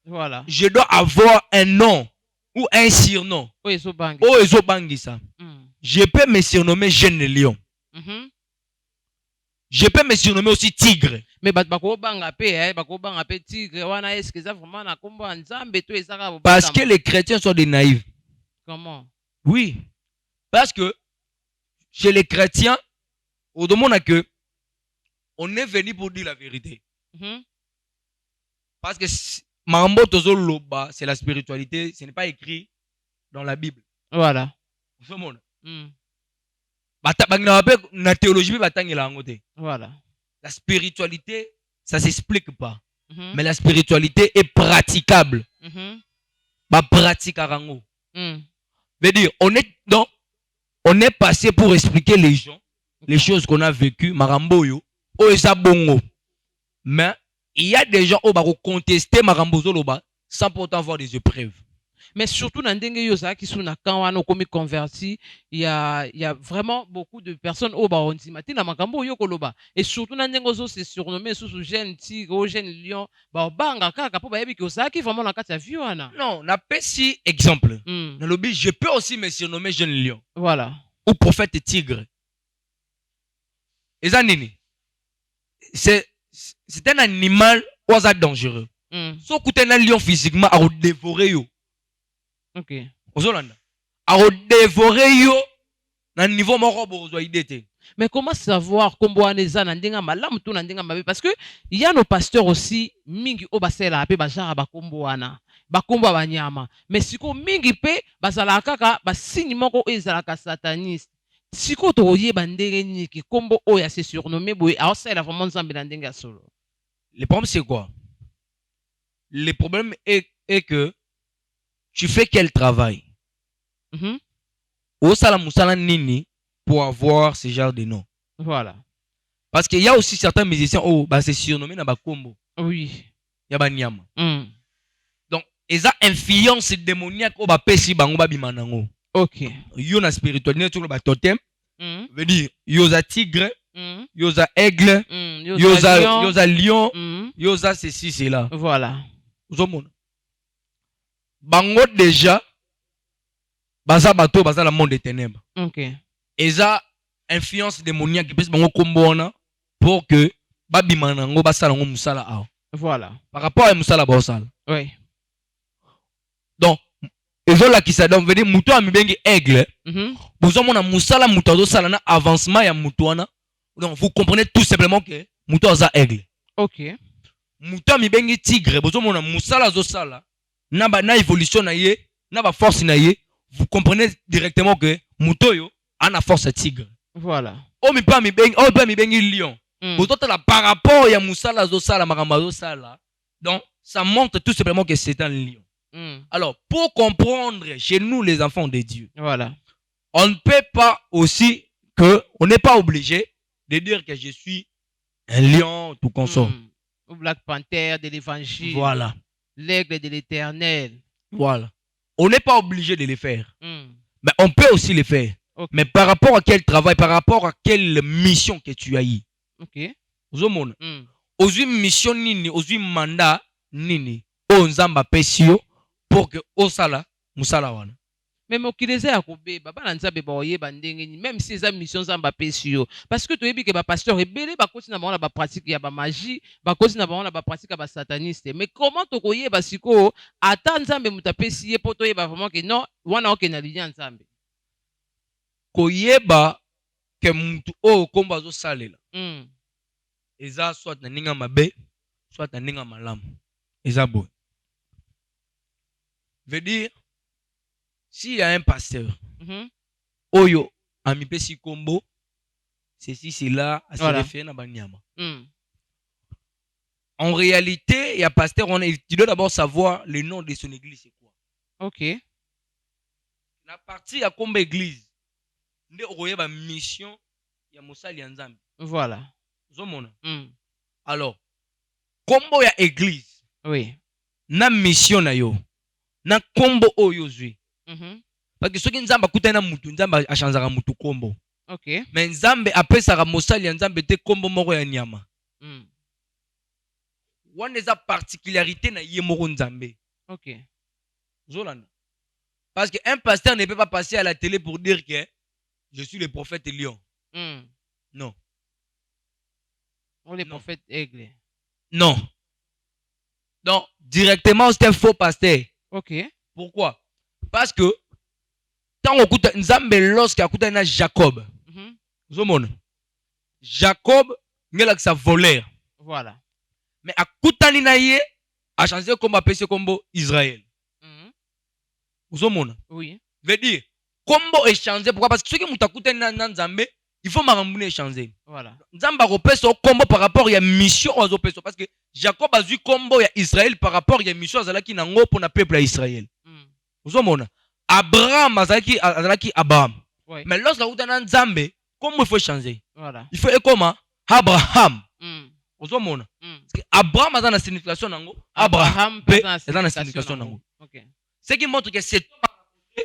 voilà. Je dois avoir un nom ou un surnom. Oh, ezobangi ça. Je peux me surnommer jeune lion. Je peux me surnommer aussi tigre. Mais bakobanga pe tigre wana est-ce que ça vraiment na kombo nzambe to ezaka parce que les chrétiens sont des naïfs. Comment? Oui. Parce que chez les chrétiens, on demande que on est venu pour dire la vérité. Parce que Mambo Tozo Loba, c'est la spiritualité, ce n'est pas écrit dans la Bible. Voilà. Voilà. La spiritualité, ça ne s'explique pas. Mais la spiritualité est praticable. Pratique à rango. Veut dire, on est passé pour expliquer les gens, les choses qu'on a vécues, Maramboyo, bongo. Mais il y a des gens qui vont contester Marambozoloba sans pourtant avoir des épreuves. Mais surtout dans Ndenge Yosa qui sont na komi converti, il y a vraiment beaucoup de personnes au baronti matina makambo yokoloba et surtout dans Ndenge Yosa c'est surnommé sous jeune tigre, jeune lion, ba banga kaka po ba yebi ko ça qui vraiment na kati ya viwana. Non, na pesi exemple. Dans le but, je peux aussi me surnommer jeune lion. Voilà. Ou prophète tigre. Et ça nini. C'est un animal oisa dangereux. So koute un lion physiquement à dévorer yo. Ok. Ozolanda. À dévorer yo na niveau moko bozo idété. Mais comment savoir kombo aneza na ndenga malamu to na ndenga mabe parce que il y a nos pasteurs aussi mingi o basela pe bajara ba kombo wana. Ba kombo banyama. Mais siko mingi pe bazala kaka ba signe moko ezalaka sataniste. Siko to yeba ndenge niki kombo oya se surnommé boy a osela vraiment nzambe na ndenga solo. Le problème c'est quoi? Le problème est que tu fais quel travail? Au salamoussala nini pour avoir ce genre de nom. Voilà. Parce qu'il y a aussi certains musiciens c'est surnommé na bakombo. Oui. Yaba nyama. Donc, ils ont influence démoniaque au pesi bango babimanango. Ok. Yo na spiritualité sur le totem. Veut dire yoza tigre, yoza aigle, yoza lion, yoza ceci cela. Voilà. Bango déjà baza bato baza la monde des ténèbres. Ok. Eza influence démoniaque qui bango kombona pour que babimanango basala ngo musala a. Voilà. Par rapport à musala bosala. Oui. Donc ezola qui ça donc veut dire muto amibengi aigle. Vous avez musala muto sala na avancement ya mutoana. Donc vous comprenez tout simplement que muto za aigle. Ok. Muto amibengi tigre, vous avez musala zo sala na évolution na ye, na ba force na ye, vous comprenez directement que muto yo a na force tigre. Voilà. O mi pa mi bengi lion. Vous la par rapport ya musala zo sala makamba zo sala. Donc ça montre tout simplement que c'est un lion. Alors, pour comprendre chez nous les enfants de Dieu, voilà. On ne peut pas aussi on n'est pas obligé de dire que je suis un lion, tout consort. Ou Black Panther de l'évangile. Voilà. L'aigle de l'éternel. Voilà. On n'est pas obligé de le faire. Mais on peut aussi le faire. Okay. Mais par rapport à quel travail, par rapport à quelle mission que tu as eu. Ok. Ozomona. Ozwi mission nini, ozwi mandat nini. O nzamba pesio pour que osala musala wana. Mais mokileze ya kobeba bana nzambe ba oyeba ndenge ni même si eza mission nzamba pesio parce que toyebi ke ba pasteur ebele ba koti na ba pratique ya ba magie ba koti na ba pratique ya ba sataniste mais comment to koyeba siko ata nzambe mutapesi ye poto yeba vraiment que non wana oke na linya nzambe koyeba ke mutu o komba zo salela eza soit na ninga mabe soit na ninga malamu eza boy veut dire s'il y a un pasteur, Oyo, amipesi kombo, ceci, cela, à se référer à Banyama. En réalité, il y a pasteur, tu dois d'abord savoir le nom de son église, c'est quoi. Ok. La partie à kombo église, il y a une mission, il y a Moussa Lianzambi. Voilà. Zomona. Alors, kombo ya église, oui. Na mission na yo, na kombo Oyo zui. Parce que ceux qui nzamba kutana mutu nzamba achanzaka mutu kombo. OK. Mais nzambe apesaka mosali nzambe te kombo moko ya nyama. Wana eza particularité na ye moko nzambe. OK. Zolanda. Parce que un pasteur ne peut pas passer à la télé pour dire que je suis le prophète lion. Non. On est prophète aigle. Non. Donc directement c'est un faux pasteur. OK. Pourquoi? Parce que tant okuta nzambe lorsque akuta na Jacob. Zomona. Jacob ngela sa voleur. Voilà. Mais akutani na ye a changé comme appelé combo Israël. Zomona. Oui. Veut dire combo est changé pourquoi? Parce que ceux qui mutakutani na nzambe il faut marambune changer. Voilà. Nzamba repeso combo par rapport à mission aux peso parce que Jacob a vu combo ya Israël par rapport à mission azalaki nango pour na peuple à Israël. Uzomona. Abraham azalaki Abraham. Oui. Mais lorsque la route Nzambe, comment il faut changer? Voilà. Il faut comment? Abraham. Uzomona. Abraham a dans la signification nango. Abraham est dans la signification nango. OK. Ce qui montre que c'est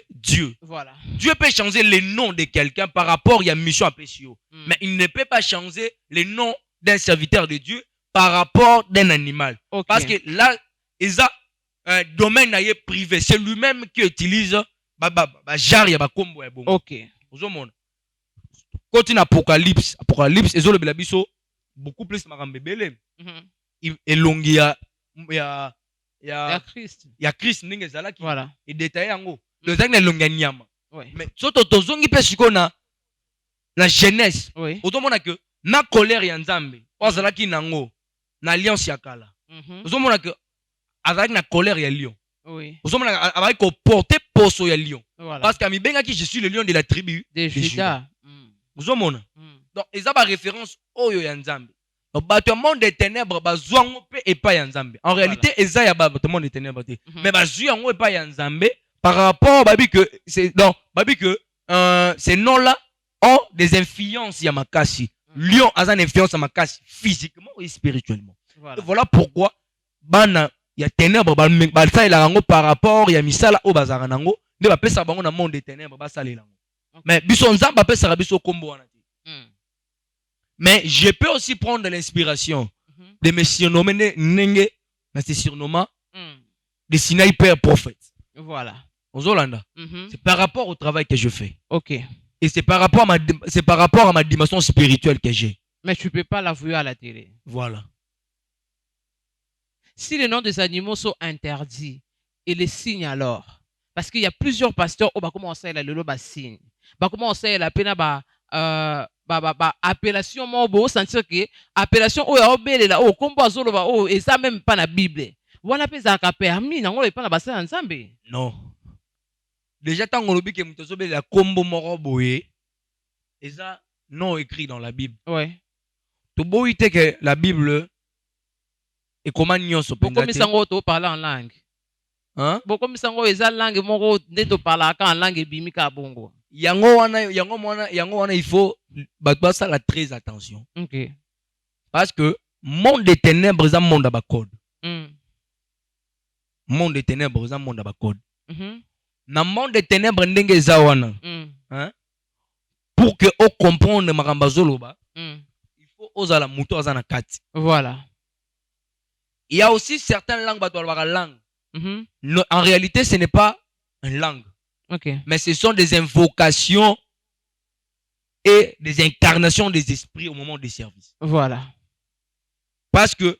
Dieu. Voilà. Dieu peut changer le nom de quelqu'un par rapport à la mission à Pécio. Mais il ne peut pas changer le nom d'un serviteur de Dieu par rapport d'un animal. Okay. Parce que là, il a un domaine privé. C'est lui-même qui utilise jari ya kombo ya bongo. OK. Ozomona. Continue Apocalypse. Apocalypse ezolo bela biso beaucoup plus marambebele. Elongi ya Christ. Ya Christ ninge zalaki. Voilà. Et détaillé yango. Le zang na elongi ya nyama. Oui. Mais soto tozongi pe siko na jeunesse. Oui. Ozomona que na colère ya Nzambe. Ozalaki nango na alliance ya kala. Ozomona que azalaki na colère ya lion. Oui. Ozomona avaki ko porter poso ya lion. Voilà. Parce qu'à Mibengaki je suis le lion de la tribu de Juda. Ozomona. Donc ils ont référence oyo ya Nzambe. Donc bato monde des ténèbres bazwango pe epa ya Nzambe. En réalité eza ya bato monde des ténèbres te. Mais bazwango epa ya Nzambe par rapport babi que c'est donc babi que ces noms là ont des influences ya makasi. Lion a une influence à makasi physiquement et spirituellement. Voilà pourquoi bana ya ténèbres basalela yango par rapport ya misala o bazara nango nde bapesa bango na monde des ténèbres basalela yango. Mais biso nzambe bapesa biso kombo wana te. Mais je peux aussi prendre l'inspiration de me surnommer nenge na se surnomma de Sinaï père prophète. Voilà. Ozolanda. C'est par rapport au travail que je fais. OK. Et c'est par rapport à ma dimension spirituelle que j'ai. Mais tu ne peux pas l'avouer à la télé. Voilà. Si les noms des animaux sont interdits, et les signes alors? Parce qu'il y a plusieurs pasteurs, bah comment on sait la lolo signe. Bah comment on sait la pena appellation mo bo sentir que appellation o ya obele la o kombo azolo ba o et ça même pas na Bible. Voilà pesa ka permis na ngolo pas na basa nzambe. Non. Déjà tant on lobi que mutozo be la kombo moko boye. Et ça non écrit dans la Bible. Ouais. To boite que la Bible et comment nyonso penza. Pourquoi misango to parler en langue? Hein? Pourquoi misango eza langue moko ndeto parler en langue bimika bongo? Yango wana il faut ça la très attention. OK. Parce que monde des ténèbres est un monde à code. Monde des ténèbres est un monde à code. Na monde des ténèbres ndenge zawana. Hein? Pour que on comprenne marambazoloba, il faut oser la moto azana kati. Voilà. Il y a aussi certaines langues, langue. En réalité, ce n'est pas une langue. Mais ce sont des invocations et des incarnations des esprits au moment des services. Voilà. Parce que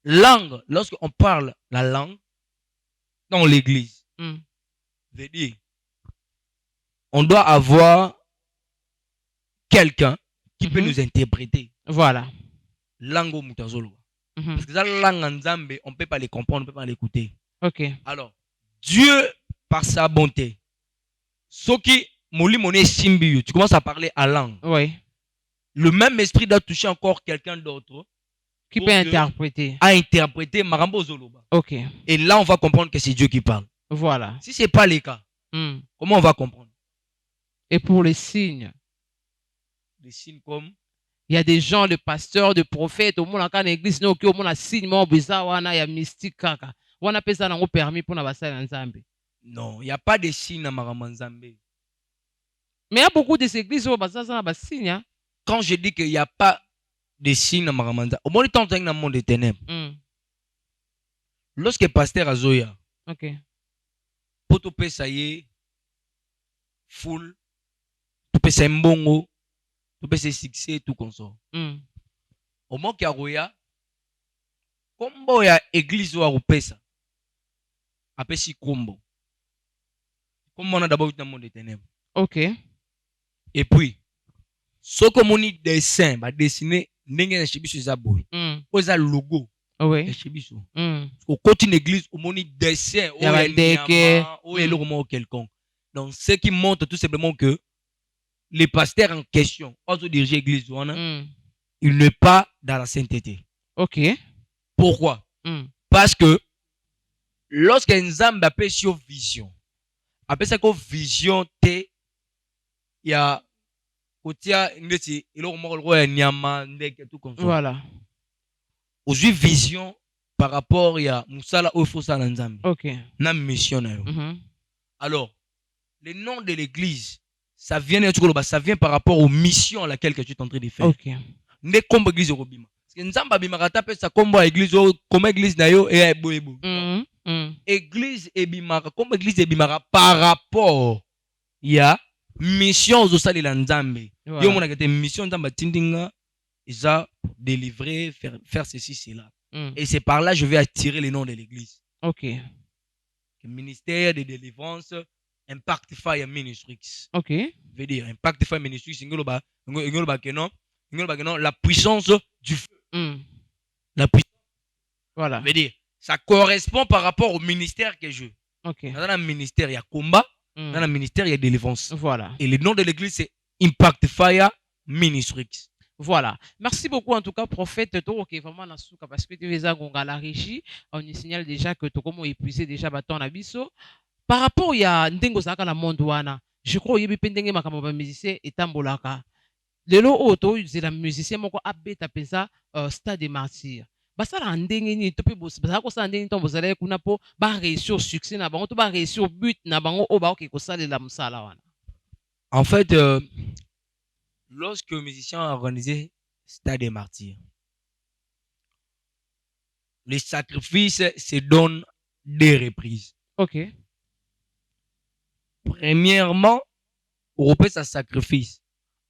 langue, lorsqu'on parle la langue dans l'église, veut dire, on doit avoir quelqu'un qui peut nous interpréter. Voilà. Langue au mutazolo. Parce que la langue en Zambé, on ne peut pas les comprendre, on ne peut pas l'écouter. Alors, Dieu, par sa bonté, ce qui tu commences à parler à langue. Oui. Le même esprit doit toucher encore quelqu'un d'autre qui peut interpréter. À interpréter Marambo Zoloba. Et là, on va comprendre que c'est Dieu qui parle. Voilà. Si ce n'est pas le cas, comment on va comprendre? Et pour les signes? Les signes comme? Il y a des gens, des pasteurs, des prophètes, au monde en l'église, au monde a signe, il y a mystique, on appelle ça un permis pour la Nzambe. Non, il n'y a pas de signes dans Marambo Nzambe. Mais il y a beaucoup de églises où on a signes. Quand je dis qu'il n'y a pas de signes dans Marambo Nzambe, au moins il y a un monde des ténèbres. Lorsque le pasteur Azoya, pour te payer full, tu peux faire un bongo, tu peux faire succès, tout comme ça. Au moins qu'il y a comme il y a église ou à Rupesa, après si combo. Comme on a d'abord dans le monde des ténèbres. Et puis, ce que mon dessin va dessiner, n'est-ce pas logo. Au côté d'une église, au mon dessin, ou le quelconque. Donc, ce qui montre tout simplement que les pasteurs en question, autres dirigeants l'église, il n'est pas dans la sainteté. Pourquoi? Parce que lorsqu'un Nzambe appelle sur vision, après ça, vision, il y a voilà. Aujourd'hui, vision par rapport à Moussala ou Fossa Nzambe. Na mission. Alors, le nom de l'église, ça vient par rapport aux missions à laquelle tu es en train de faire. Ne comme église Robima. Parce que Nzamba Bimarata peut ça comme église comme église nayo et boebo. Église et Bimara comme église et Bimara par rapport il y a mission aux osali la Nzambe. Yo mona que mission Nzamba tindinga isa délivrer faire ceci cela. Et c'est par là je vais attirer le nom de l'église. Le ministère de délivrance Impact Fire Ministries. Veut dire Impact Fire Ministries ingoloba que non la puissance du feu. La puissance. Voilà. Veut dire ça correspond par rapport au ministère que je. Dans le ministère il y a combat, dans le ministère il y a délivrance. Voilà. Et le nom de l'église c'est Impact Fire Ministries. Voilà. Merci beaucoup en tout cas, prophète. Ok, vraiment parce que tu es à la régie. On y signale déjà que tu as épuisé déjà ton abisso. Par rapport à Ndengo Zaka la Mondouana, je crois qu'il y a des gens musicien et tambolaka. Le lot auto, c'est la musicien moko abeta pesa stade des martyrs. Basala ndenge ni topi boss basala ko sa ndenge tombo zala kuna po ba réussir succès na bango to ba réussir but na bango o ba o ke ko salela musala wana. En fait, lorsque le musicien a organisé Stade des Martyrs, les sacrifices se donnent des reprises. Premièrement, on repère sa sacrifice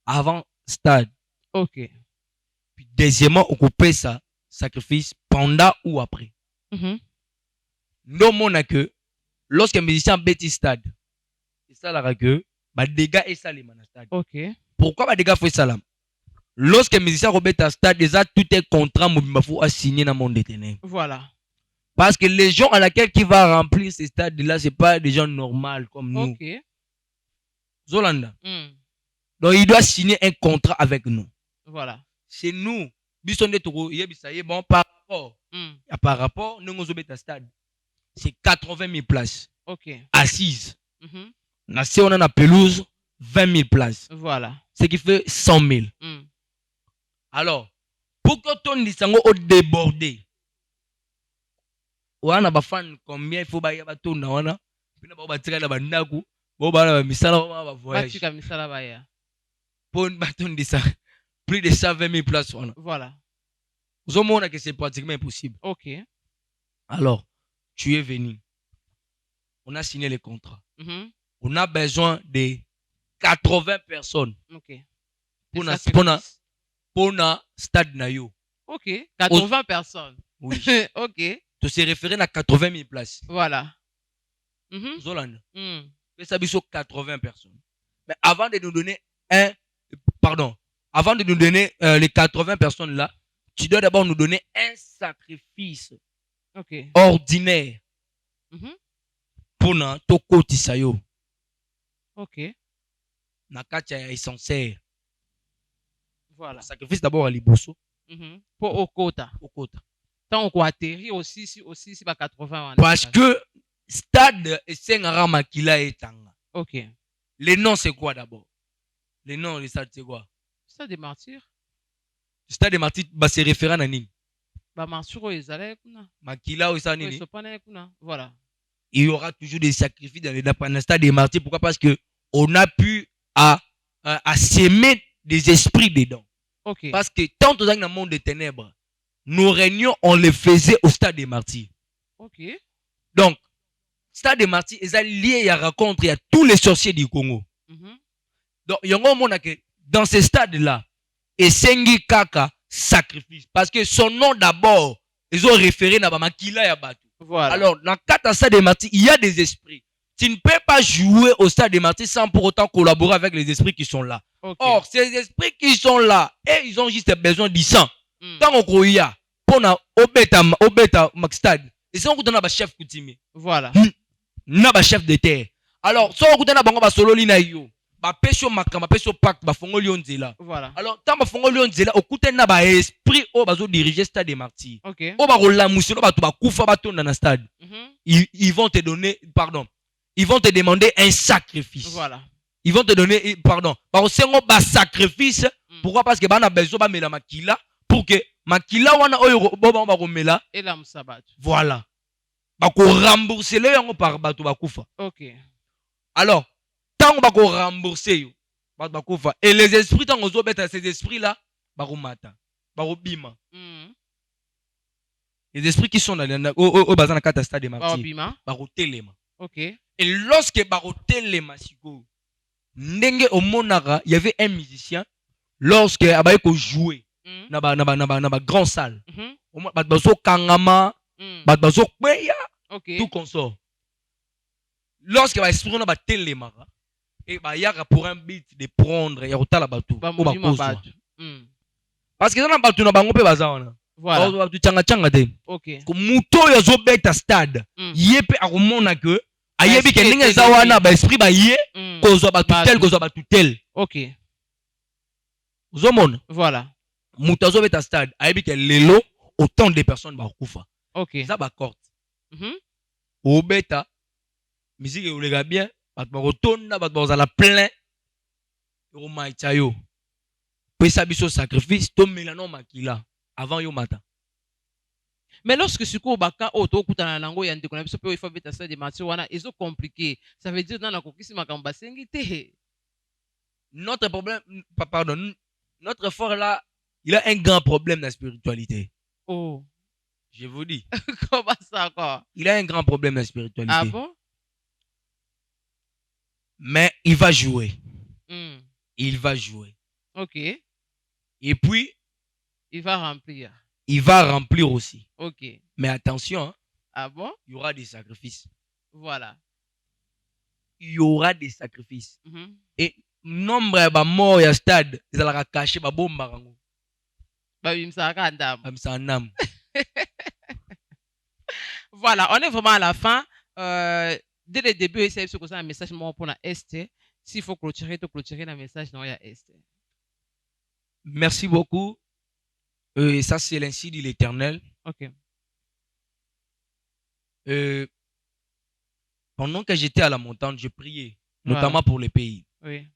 avant Stade. Puis deuxièmement, on repère sa sacrifice pendant ou après. Nous, on a que lorsqu'un musicien bêtise Stade, c'est ça la que bah dégâts et ça les manastades. Pourquoi bah dégâts fait ça là? Lorsqu'un musicien rebête à Stade, déjà tout est contrat faut assigner dans mon détenu. Voilà. Parce que les gens à laquelle qui va remplir ces stades là, c'est pas des gens normaux comme nous. Zolanda. Donc il doit signer un contrat avec nous. Voilà. C'est nous. Bon par rapport, nous nous à stade. C'est 80 000 places. Assises. Si on a la pelouse, 20 000 places. Voilà. Ce qui fait 100 000. Alors, pour que ton lisango au débordé, on a fan combien il faut bailler à ton nawana, puis on va tirer la bandaku, on va misala on va voyager. Misala baya. Pour une bâton de ça. plus de 120 000 places. Voilà. Vous avez que c'est pratiquement impossible. Ok. Alors, tu es venu. On a signé les contrats. On a besoin de 80 personnes. Ok. Pour le stade Nayo. Ok. 80 personnes. Oui. Ok. Tu se référé à 80 000 places. Voilà. Zolan. Ça a 80 personnes. Mais avant de nous donner avant de nous donner les 80 personnes là, tu dois d'abord nous donner un sacrifice ordinaire pour na toko tisayo. Ok. Na katia essentiel. Voilà. Sacrifice d'abord à Liboso. Pour Okota. Tant qu'on atterrit aussi si 80. Parce que stade et Sengara Makila et Tanga. Ok. Les noms c'est quoi d'abord? Les noms du stade c'est quoi? Stade des martyrs. Stade des martyrs c'est référent à Nini. Martyrs ezale kuna. Makila ou ça Nini. Voilà. Il y aura toujours des sacrifices dans le stade des martyrs. Pourquoi? Parce que on a pu à s'aimer des esprits dedans. Okay. Parce que tant dans le monde des ténèbres, nos réunions, on les faisait au stade des martyrs. Okay. Donc, stade des martyrs, ils sont liés à rencontrer à tous les sorciers du Congo. Donc, il y a un moment que dans ce stade-là, et Sengi Kaka sacrifice. Parce que son nom d'abord, ils ont référé à Makila Yabatu. Voilà. Alors, dans le stade des martyrs, il y a des esprits. Tu ne peux pas jouer au stade des martyrs sans pour autant collaborer avec les esprits qui sont là. Okay. Or, ces esprits qui sont là, et ils ont juste besoin du sang. Quand on croit, pour obeta stade, ils ont un chef coutumier. Voilà. Un chef de terre. Alors, si on a un solo lina yo, ba pesho makama pesho pacte ba fongo lionzela. Voilà. Alors, tant ba fongo lionzela, okute na ba esprit o bazo diriger stade des martyrs. Okay. O ba rola musolo ba to ba kufa ba tonda na stade. Ils vont te donner, pardon. Ils vont te demander un sacrifice. Voilà. Ils vont te donner, pardon, parce que un sacrifice. Pourquoi? Parce que on a besoin de makila pour que makila wana oyo boba ba komela et la musabat. Voilà. Ba ko rembourser le yango par bato bakufa. OK. Alors, tant ba ko rembourser yo bato bakufa et les esprits tant ozo beta ces esprits là ba ko mata, ba ko bima. Les esprits qui sont dans au bazana kata stade de martyrs. Ba ko telema. OK. Et lorsque Barotel les Masiko, Ndenge Omonara, il y avait un musicien, lorsque Abayeko jouait, dans la grande salle, Badbazo Kangama, Badbazo Kweya, tout consort. Lorsque Baïsprino na Batel les Mara, et Bayara pour un beat de prendre, Yarota la Batou, parce que dans la Batou, na Bangope Bazana. Voilà. Ok. Muto ya zo beta stade, yepe akomona que ayebi ke ndenge za wana ba esprit ba ye kozwa ba tutel OK. Uzomona. Voilà. Muto zo beta stade ayebi ke lelo autant de personnes ba kufa. OK. Ça ba corte. O beta musique o lega bien, ba rotonda ba za la plein. O maitayo. Pesa biso sacrifice to melano makila avant yo matin. Mais lorsque suko baka auto kutana nango ya ndeko na biso pe il faut beta ça de martyrs wana ils ont compliqué. Ça veut dire dans la kokisi makamba sengi te. Notre problème, pardon, notre frère là, il a un grand problème de la spiritualité. Oh. Je vous dis. Comment ça encore? Il a un grand problème de la spiritualité. Ah bon? Mais il va jouer. Il va jouer. OK. Et puis il va remplir. Il va remplir aussi. OK. Mais attention. Hein, ah bon? Il y aura des sacrifices. Voilà. Il y aura des sacrifices. Et nombre de morts à stade, ils allaient cacher ma bombe. Voilà, on est vraiment à la fin. Dès le début, c'est ce que c'est un message pour la Est. S'il faut clôturer le message dans la Est. Merci beaucoup. Et ça, c'est l'ainsi dit l'Éternel. OK. Pendant que j'étais à la montagne, je priais, notamment pour les pays. Oui.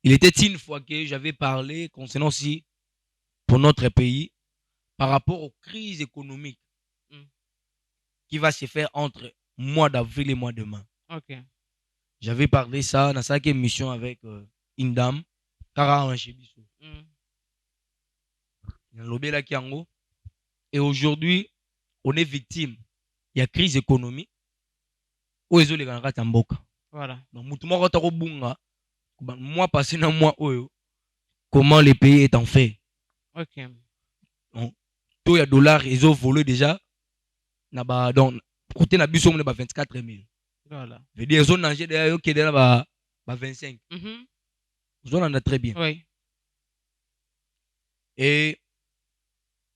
Il était une fois que j'avais parlé concernant aussi pour notre pays par rapport aux crises économiques qui va se faire entre mois d'avril et mois de mai. OK. J'avais parlé ça dans cette émission avec une dame, Kara Anchebiso. Et aujourd'hui, on est victime. Il y a crise économique. Voilà. Donc, moi, passé dans moi, comment le pays est en fait. Ok. Donc, tout il y a dollars, ils ont volé déjà. Donc, côté na biso, on est 24 000. Voilà. Je veux dire, ils ont nagé derrière, ok, derrière 25. Ils ont en très bien. Oui. Et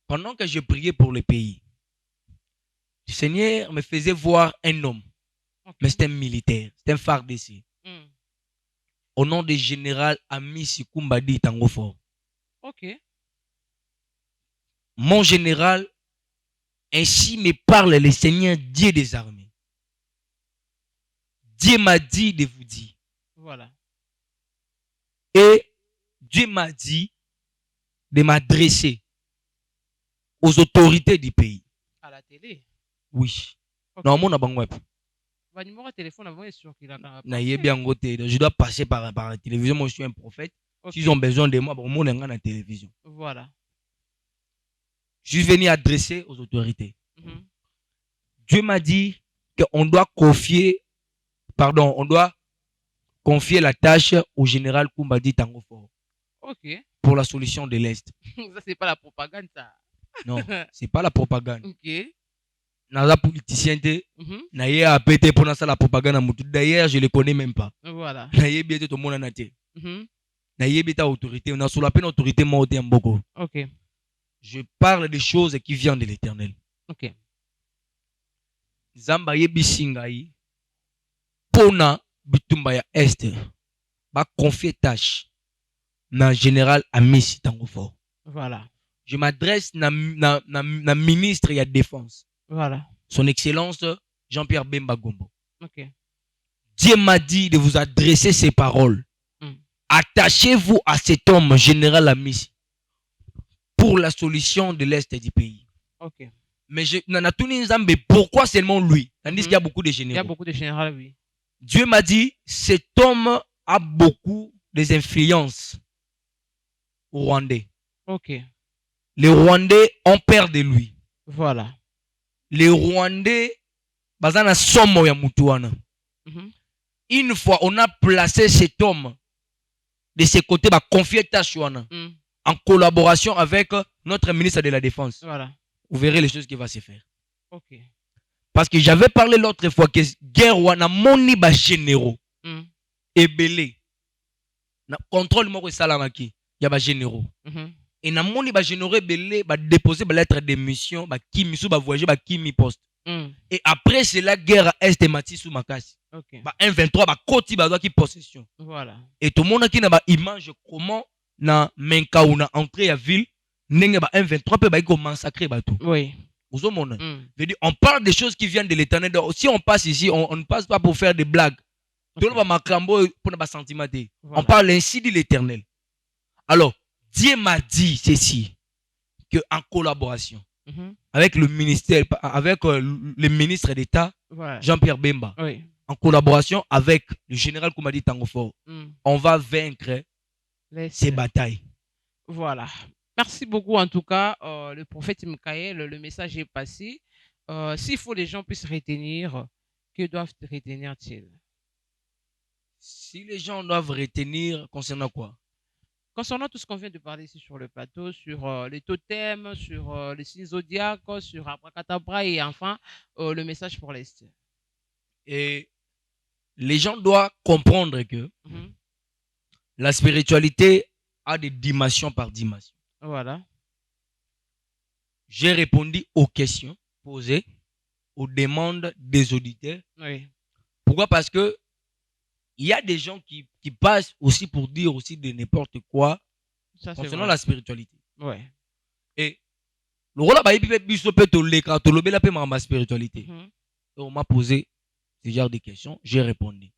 pendant que je priais pour le pays, le Seigneur me faisait voir un homme. Okay. Mais c'était un militaire, c'était un phare d'ici. Au nom du général Ami Sikumbadi Tangofort. Ok. Mon général, ainsi me parle le Seigneur Dieu des armées. Dieu m'a dit de vous dire. Voilà. Et Dieu m'a dit de m'adresser aux autorités du pays. À la télé? Oui. Okay. Non, mon abang web. Votre numéro de téléphone, est sûr qu'il a je dois passer par la télévision. Moi, je suis un prophète. Okay. S'ils ont besoin de moi, mon est dans la télévision. Voilà. Je suis venu adresser aux autorités. Dieu m'a dit qu'on doit confier la tâche au général Kumbadi Tangofort. Ok. Pour la solution de l'Est. Ça, c'est pas la propagande, ça. Non, c'est pas la propagande. Ok. Naza politicien naye a pété pour la propagande. D'ailleurs, je ne le connais même pas. Voilà. Naye bien tout le monde en a été. Naye bien autorité. On a sur la peine autorité morte en beaucoup. Ok. Je parle des choses qui viennent de l'Éternel. Ok. Zamba yebisingai pona bitumba ya Est ba confier tâche na général Ami Tangofort. Voilà. Je m'adresse na ministre de la Défense. Voilà. Son Excellence Jean-Pierre Bemba Gombo. Ok. Dieu m'a dit de vous adresser ces paroles. Attachez-vous à cet homme, général Ami, pour la solution de l'Est du pays. Ok. Mais pourquoi seulement lui? Tandis qu'il y a beaucoup de généraux. Il y a beaucoup de généraux, oui. Dieu m'a dit, cet homme a beaucoup d'influences au Rwandais. Ok. Les Rwandais ont peur de lui. Voilà. Les Rwandais, bazana somo ya mutuana. Une fois, on a placé cet homme de ses côtés, bah, confier Tachuana, en collaboration avec notre ministre de la Défense. Voilà. Vous verrez les choses qui vont se faire. Ok. Parce que j'avais parlé l'autre fois que guerre wana moni ba généraux et belé na contrôle moko salamaki ya ba généraux et na moni ba généraux belé ba déposer ba lettre de mission ba kimi sou ba voyager ba kimi poste et après c'est la guerre est mati sou makasi ba 1-23 ba koti ba doki possession. Voilà. Et tout le monde qui na ba image comment na menka ou na entrée à ville nenge ba 1-23 pe ba ko massacrer ba tout. Oui. On parle des choses qui viennent de l'Éternel. Si on passe ici, on ne passe pas pour faire des blagues. Okay. On parle ainsi de l'Éternel. Alors, Dieu m'a dit ceci, qu'en collaboration avec le ministère, avec le ministre d'État, Jean-Pierre Bemba, en collaboration avec le général Koumadi Tangofort, on va vaincre ces batailles. Voilà. Merci beaucoup en tout cas, le prophète Michael, le message est passé. S'il faut les gens puissent retenir, que doivent retenir-ils? Si les gens doivent retenir, concernant quoi? Concernant tout ce qu'on vient de parler ici sur le plateau, sur les totems, sur les signes zodiaques, sur Abracadabra et enfin le message pour l'Est. Et les gens doivent comprendre que la spiritualité a des dimensions par dimension. Voilà. J'ai répondu aux questions posées, aux demandes des auditeurs. Oui. Pourquoi? Parce que il y a des gens qui passent aussi pour dire aussi de n'importe quoi concernant la spiritualité. Oui. Et le rôle de la spiritualité. On m'a posé ce genre de questions, j'ai répondu.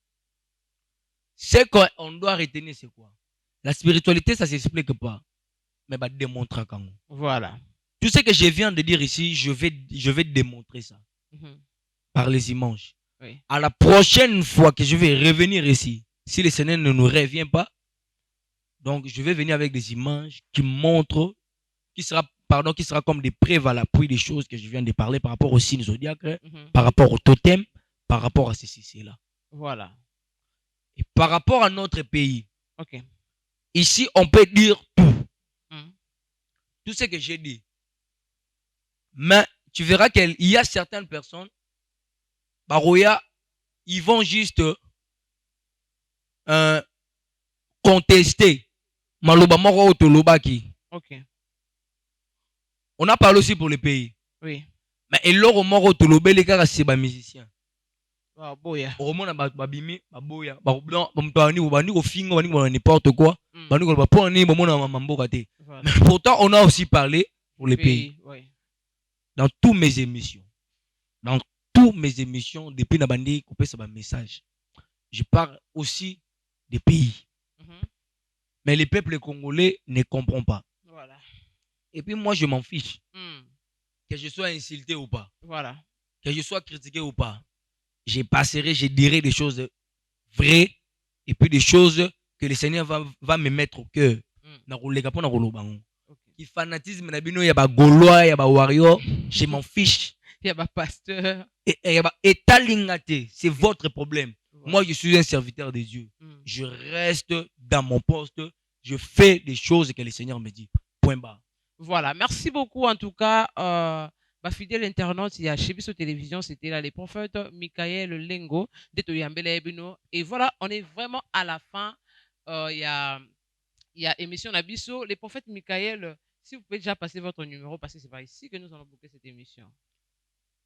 Ce qu'on doit retenir, c'est quoi? La spiritualité, ça ne s'explique pas. Mais bah démontrer quand même. Voilà. Tout ce que je viens de dire ici, je vais démontrer ça par les images. Oui. À la prochaine fois que je vais revenir ici, si le Seigneur ne nous revient pas, donc je vais venir avec des images qui montrent, qui sera pardon, qui sera comme des preuves à l'appui des choses que je viens de parler par rapport au signe zodiaque, par rapport au totem, par rapport à ceci, cela. Voilà. Et par rapport à notre pays, Ok. ici, on peut dire tout. Tout ce que j'ai dit. Mais tu verras qu'il y a certaines personnes, Baroya, ils vont juste contester. Maloba moro tolobaki. Ok. On a parlé aussi pour les pays. Oui. Mais et l'or moro tolobé les gars c'est ba musicien. Ah boya. Au moment ba babimi ba boya. Ba blanc ba mtani ba ni ofingo ba ni n'importe quoi. Ba ni ba pour ni ba mona mamboka te. Mais pourtant on a aussi parlé pour les pays. Oui. Dans toutes mes émissions. Dans toutes mes émissions depuis Nabandi couper ce message. Je parle aussi des pays. Mais les peuples congolais ne comprennent pas. Voilà. Et puis moi, je m'en fiche. Que je sois insulté ou pas. Voilà. Que je sois critiqué ou pas. Je passerai, je dirai des choses vraies. Et puis des choses que le Seigneur va me mettre au cœur. Le fanatisme, il y a des Gaulois, il y a des warriors. Je m'en fiche. Il y a des pasteurs. Et talingate, c'est votre problème. Moi, je suis un serviteur de Dieu. Je reste dans mon poste. Je fais des choses que le Seigneur me dit. Point barre. Voilà. Merci beaucoup. En tout cas, ma fidèle internaute, il y a chez Bisso Télévision, c'était là les prophètes Michael Lengo de Toyambele Ebino. Et voilà, on est vraiment à la fin. Il y a émission Nabiso. Les prophètes Michael, si vous pouvez déjà passer votre numéro, parce que c'est pas ici que nous allons booker cette émission.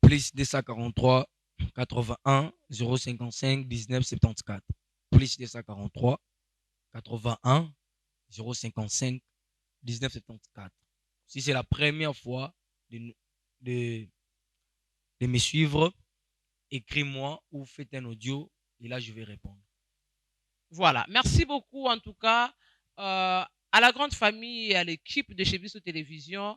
Plus 243 81 055 19 74. Plus 243 81 055 19 74. Si c'est la première fois de me suivre, écris-moi ou faites un audio et là je vais répondre. Voilà. Merci beaucoup en tout cas à la grande famille et à l'équipe de chez Bisso Télévision.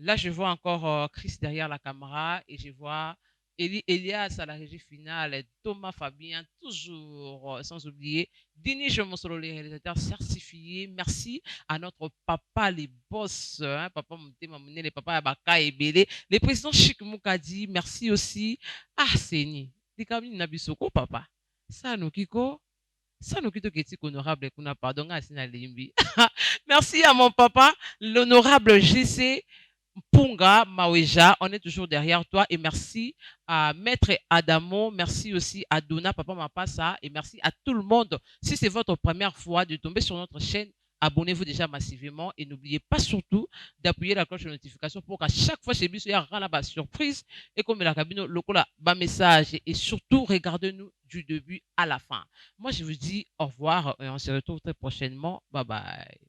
Là, je vois encore Chris derrière la caméra et je vois Elias à la régie finale, Thomas Fabien, toujours sans oublier Denis Jomosolo, les réalisateurs certifiés. Merci à notre papa, les boss, papa Mouté, les papas Abaka et Bélé, les présidents Chic Moukadi. Merci aussi à Seni, les Kamini Nabisoko, papa. Ça nous kiko. Ça nous quitte honorable qu'on a pardon à Sinalimbi. Merci à mon papa, l'honorable GC Punga Maweja. On est toujours derrière toi et merci à Maître Adamo. Merci aussi à Dona, Papa Mapassa et merci à tout le monde. Si c'est votre première fois de tomber sur notre chaîne, abonnez-vous déjà massivement et n'oubliez pas surtout d'appuyer la cloche de notification pour qu'à chaque fois chez Bisso, il y a une surprise et comme la cabine, le bas message et surtout regardez-nous du début à la fin. Moi, je vous dis au revoir et on se retrouve très prochainement. Bye bye.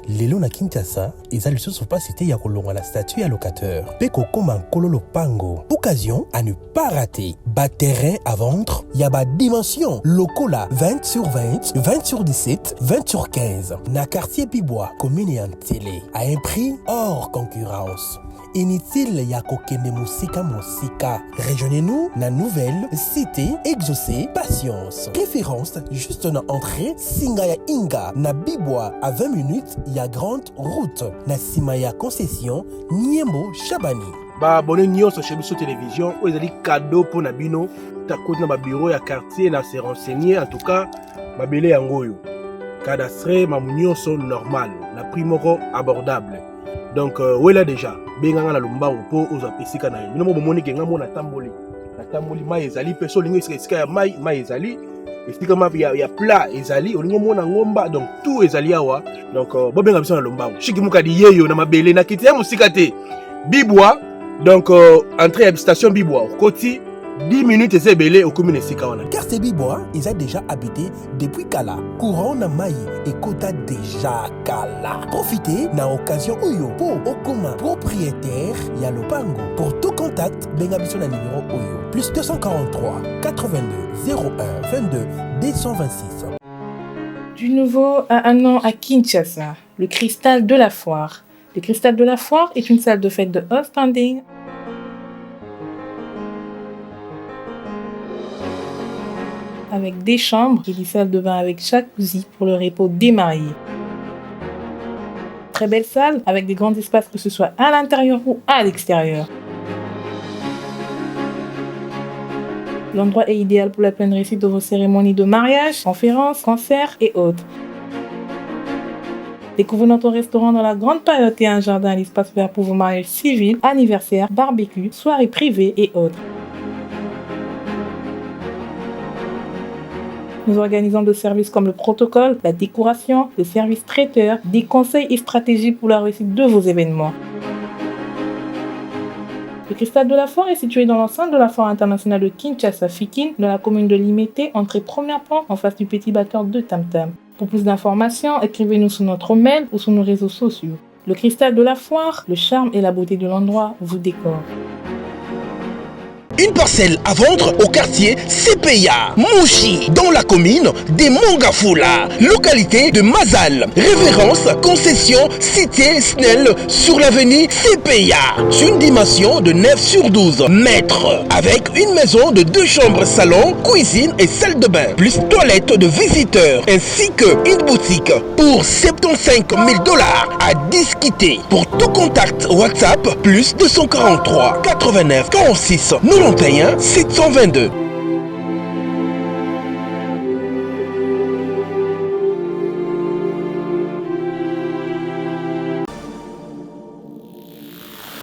lelo na Kinshasa eza lisusu mpasi te ya kolongwa la statue ya locateur mpe kokoma nkolo lopango. Occasion à ne pas rater. Terrain à vendre, il y a dimension lokola 20 sur 20, 20 sur 17, 20 sur 15 na quartier Bibois, commune ya Ntele à un prix hors concurrence. Inutile ya kokende musika. Rejoignez-nous na nouvelle cité exaucée patience. Référence juste na entrée Singaya Inga na Bibois à 20 minutes ya grande route na Simaya concession Niembo Chabani. Abonné nyonso chez Bisso Télévision oyo ezali cadeau pour na bino takoti na ba bureau ya quartier na se renseigner en tout cas mabele yango oyo cadastre mamu nyonso normal na prix moko abordable. Donc wela déjà benganga na lombango po oza pesika na yo. Bino bomoni ke ngamo na tamboli mai ezali pe so lingo esika ya mai ezali esika ma ya plat ezali olingo mona ngomba donc tout ezali awa donc bobenga biso na lombango shiki mukadi yeyo na mabele na kiti ya musika te Bibois. Donc, entrée à la station Bibois, côté 10 minutes et belé au commune Sikawana. Quartier Bibois, ils ont déjà habité depuis Kala. Courant na Maï et Kota déjà Kala. Profitez na occasion Oyo pour Okoma propriétaire Yalopango. Pour tout contact, bengabiso na numéro Oyo. Plus 243 82 01 22 226. Du nouveau à un an à Kinshasa, le cristal de la foire. Le Cristal de la Foire est une salle de fête de haut standing avec des chambres et des salles de bain avec jacuzzi pour le repos des mariés. très belle salle avec des grands espaces que ce soit à l'intérieur ou à l'extérieur. L'endroit est idéal pour la pleine réussite de vos cérémonies de mariage, conférences, concerts et autres. Découvrez notre restaurant dans la grande période et un jardin à l'espace vert pour vos mariages civils, anniversaires, barbecues, soirées privées et autres. Nous organisons des services comme le protocole, la décoration, le service traiteur, des conseils et stratégies pour la réussite de vos événements. Le Cristal de la Foire est situé dans l'enceinte de la Foire internationale de Kinshasa Fikin, dans la commune de Limete, entrée premier plan en face du petit batteur de Tam Tam. Pour plus d'informations, écrivez-nous sur notre mail ou sur nos réseaux sociaux. Le Cristal de la Foire, le charme et la beauté de l'endroit vous décorent. Une parcelle à vendre au quartier CPA, Mouchi, dans la commune des Mongafula, localité de Mazal. Référence, concession, cité Snell sur l'avenue CPA. Une dimension de 9 sur 12 mètres, avec une maison de 2 chambres, salon, cuisine et salle de bain, plus toilette de visiteurs, ainsi qu'une boutique pour 75 000 $ à discuter. Pour tout contact WhatsApp, plus 243 89 46 91 722.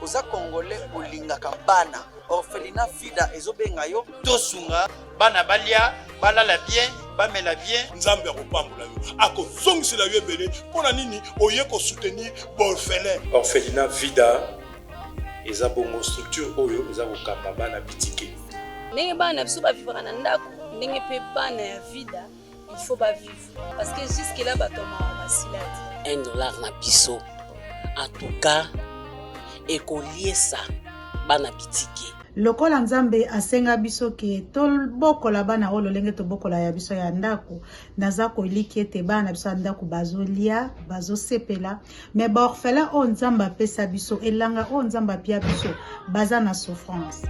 oza congolais olingaka bana orphelinat vida ezobenga yo tosunga bana balia balala bien bamela bien nzambe akopambola yo akozongisela yo ebele mpona nini oye kosoutenir baorphelin. Orphelinat vida eza bongo structure oyo eza kokamba bana bitike ndenge bana biso bavivaka na ndako ndenge mpe bana ya vida il faut bavivre parce que jusque là batomaka basila te $1 na biso en tout cas ekoliesa bana bitike lokola nzambe asenga biso ke tobokola bana oyo lolenge tobokola ya biso ya ndako naza koliki ete bana biso ya ndako bazolia bazosepela me baorphelin oyo nzambe apesa biso elanga oyo nzambe apia biso baza na souffrance.